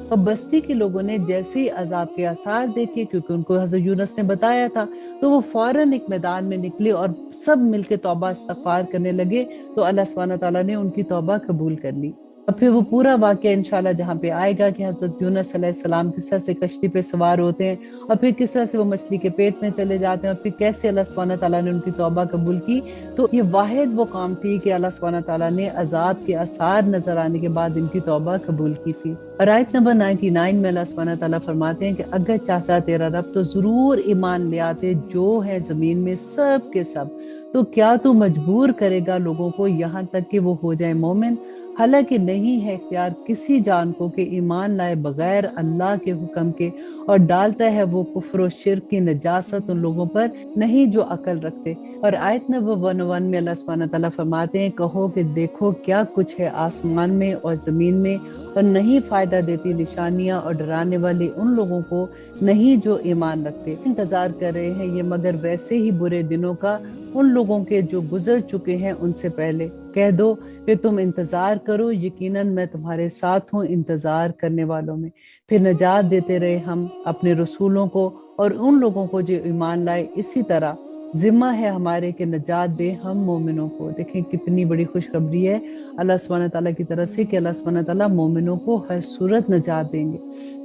Speaker 1: اور بستی کے لوگوں نے جیسے ہی عذاب کے آثار دیکھے، کیونکہ ان کو حضرت یونس نے بتایا تھا، تو وہ فوراً ایک میدان میں نکلے اور سب مل کے توبہ استغفار کرنے لگے، تو اللہ سبحانہ تعالیٰ نے ان کی توبہ قبول کر لی۔ اور پھر وہ پورا واقعہ انشاءاللہ جہاں پہ آئے گا کہ حضرت یونس علیہ السلام کس طرح سے کشتی پہ سوار ہوتے ہیں، اور پھر کس طرح سے وہ مچھلی کے پیٹ میں چلے جاتے ہیں، اور پھر کیسے اللہ سبحانہ تعالیٰ نے ان کی توبہ قبول کی۔ تو یہ واحد وہ کام تھی کہ اللہ سبحانہ تعالیٰ نے عذاب کے آثار نظر آنے کے بعد ان کی توبہ قبول کی تھی۔ اور آیت نمبر 99 میں اللہ سبحانہ تعالیٰ فرماتے ہیں کہ اگر چاہتا تیرا رب تو ضرور ایمان لے آتے جو ہے زمین میں سب کے سب، تو کیا تو مجبور کرے گا لوگوں کو یہاں تک کہ وہ ہو جائے مومن؟ حالانکہ نہیں ہے اختیار کسی جان کو کہ ایمان لائے بغیر اللہ کے حکم کے، اور ڈالتا ہے وہ کفر و شرک کی نجاست ان لوگوں پر نہیں جو عقل رکھتے۔ اور آیت نمبر 101 میں اللہ سبحانہ تعالیٰ فرماتے ہیں، کہو کہ دیکھو کیا کچھ ہے آسمان میں اور زمین میں، اور نہیں فائدہ دیتی نشانیاں اور ڈرانے والے ان لوگوں کو نہیں جو ایمان رکھتے۔ انتظار کر رہے ہیں یہ مگر ویسے ہی برے دنوں کا ان لوگوں کے جو گزر چکے ہیں ان سے پہلے۔ کہہ دو کہ تم انتظار کرو، یقیناً میں تمہارے ساتھ ہوں انتظار کرنے والوں میں۔ پھر نجات دیتے رہے ہم اپنے رسولوں کو اور ان لوگوں کو جو ایمان لائے، اسی طرح ذمہ ہے ہمارے کہ نجات دے ہم مومنوں کو۔ دیکھیں کتنی بڑی خوشخبری ہے اللہ سبحانہ تعالیٰ کی طرف سے کہ اللہ سبحانہ تعالیٰ مومنوں کو ہر صورت نجات دیں گے۔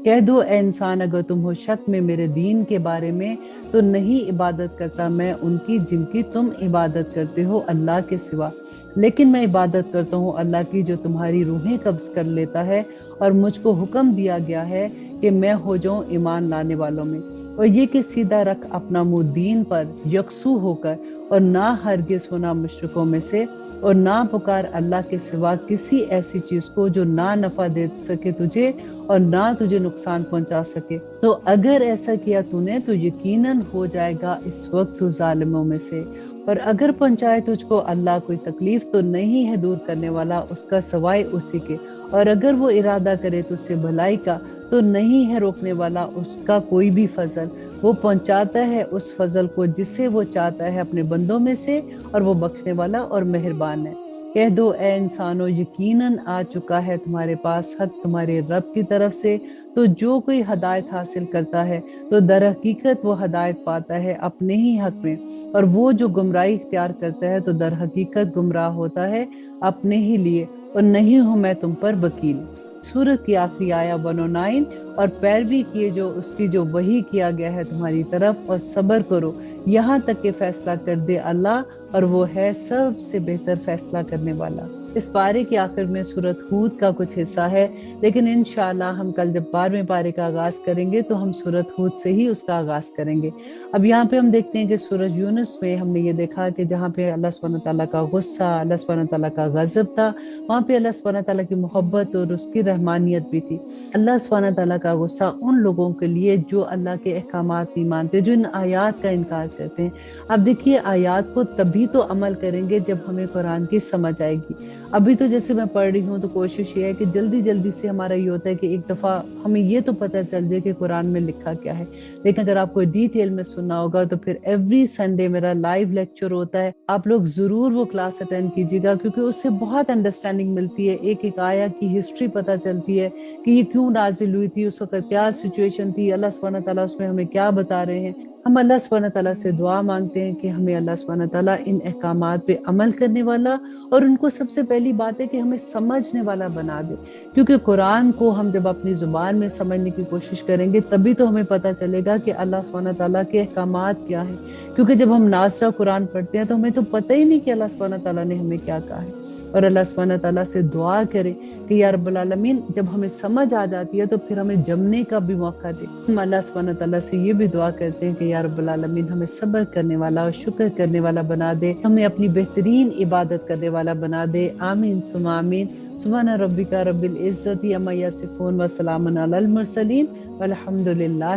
Speaker 1: کہہ دو اے انسان اگر تم ہو شک میں میرے دین کے بارے میں، تو نہیں عبادت کرتا میں ان کی جن کی تم عبادت کرتے ہو اللہ کے سوا، لیکن میں عبادت کرتا ہوں اللہ کی جو تمہاری روحیں قبض کر لیتا ہے، اور مجھ کو حکم دیا گیا ہے کہ میں ہو جاؤں ایمان لانے والوں میں۔ اور یہ کہ سیدھا رکھ اپنا منہ دین پر یکسو ہو کر، اور نہ ہرگز ہونا مشرکوں میں سے، اور نہ پکار اللہ کے سوا کسی ایسی چیز کو جو نہ نفع دے سکے تجھے اور نہ تجھے نقصان پہنچا سکے۔ تو اگر ایسا کیا تو نے تو یقیناً ہو جائے گا اس وقت تو ظالموں میں سے۔ اور اگر پہنچائے تجھ کو اللہ کوئی تکلیف تو نہیں ہے دور کرنے والا اس کا سوائے اسی کے، اور اگر وہ ارادہ کرے تو سے بھلائی کا تو نہیں ہے روکنے والا اس کا کوئی بھی فضل۔ وہ پہنچاتا ہے اس فضل کو جس سے وہ چاہتا ہے اپنے بندوں میں سے، اور وہ بخشنے والا اور مہربان ہے۔ کہہ دو اے انسانوں یقیناً آ چکا ہے تمہارے پاس حق تمہارے رب کی طرف سے، تو جو کوئی ہدایت حاصل کرتا ہے تو در حقیقت وہ ہدایت پاتا ہے اپنے ہی حق میں، اور وہ جو گمراہی اختیار کرتا ہے تو در حقیقت گمراہ ہوتا ہے اپنے ہی لیے، اور نہیں ہوں میں تم پر وکیل۔ سورت کی آخری آیہ 109، اور پیروی کیے جو اس کی جو وحی کیا گیا ہے تمہاری طرف، اور صبر کرو یہاں تک کہ فیصلہ کر دے اللہ، اور وہ ہے سب سے بہتر فیصلہ کرنے والا۔ اس پارے کے آخر میں سورت ہود کا کچھ حصہ ہے، لیکن انشاءاللہ ہم کل جب 12ویں پارے کا آغاز کریں گے تو ہم سورت ہود سے ہی اس کا آغاز کریں گے۔ اب یہاں پہ ہم دیکھتے ہیں کہ سورت یونس میں ہم نے یہ دیکھا کہ جہاں پہ اللہ سبحانہ تعالیٰ کا غصہ، اللہ سبحانہ تعالیٰ کا غضب تھا، وہاں پہ اللہ سبحانہ تعالیٰ کی محبت اور اس کی رحمانیت بھی تھی۔ اللہ سبحانہ تعالیٰ کا غصہ ان لوگوں کے لیے جو اللہ کے احکامات نہیں مانتے، جو ان آیات کا انکار کرتے ہیں۔ اب دیکھیے آیات کو تبھی تو عمل کریں گے جب ہمیں قرآن کی سمجھ آئے گی۔ ابھی تو جیسے میں پڑھ رہی ہوں تو کوشش یہ ہے کہ جلدی جلدی سے ہمارا یہ ہوتا ہے کہ ایک دفعہ ہمیں یہ تو پتہ چل جائے کہ قرآن میں لکھا کیا ہے، لیکن اگر آپ کو ڈیٹیل میں سننا ہوگا تو پھر ایوری سنڈے میرا لائیو لیکچر ہوتا ہے، آپ لوگ ضرور وہ کلاس اٹینڈ کیجیے گا، کیونکہ اس سے بہت انڈرسٹینڈنگ ملتی ہے، ایک ایک آیہ کی ہسٹری پتہ چلتی ہے کہ یہ کیوں نازل ہوئی تھی، اس وقت کیا سچویشن تھی، اللہ سبحانہ تعالیٰ اس میں ہمیں کیا بتا رہے ہیں۔ ہم اللہ سبحانہ تعالیٰ سے دعا مانگتے ہیں کہ ہمیں اللہ سبحانہ تعالیٰ ان احکامات پہ عمل کرنے والا، اور ان کو سب سے پہلی بات ہے کہ ہمیں سمجھنے والا بنا دے، کیونکہ قرآن کو ہم جب اپنی زبان میں سمجھنے کی کوشش کریں گے تبھی تو ہمیں پتہ چلے گا کہ اللہ سبحانہ تعالیٰ کے احکامات کیا ہیں۔ کیونکہ جب ہم ناظرہ قرآن پڑھتے ہیں تو ہمیں تو پتہ ہی نہیں کہ اللہ سبحانہ تعالیٰ نے ہمیں کیا کہا ہے، اور اللہ سبحانہ تعالیٰ سے دعا کرے کہ یا رب العالمین جب ہمیں سمجھ آ جاتی ہے تو پھر ہمیں جمنے کا بھی موقع دے۔ ہم اللہ سبحانہ تعالیٰ سے یہ بھی دعا کرتے ہیں کہ یا رب العالمین ہمیں صبر کرنے والا اور شکر کرنے والا بنا دے، ہمیں اپنی بہترین عبادت کرنے والا بنا دے۔ آمین ثم آمین۔ سبحان ربک رب العزت عما یصفون وسلام علی المرسلین والحمد للہ۔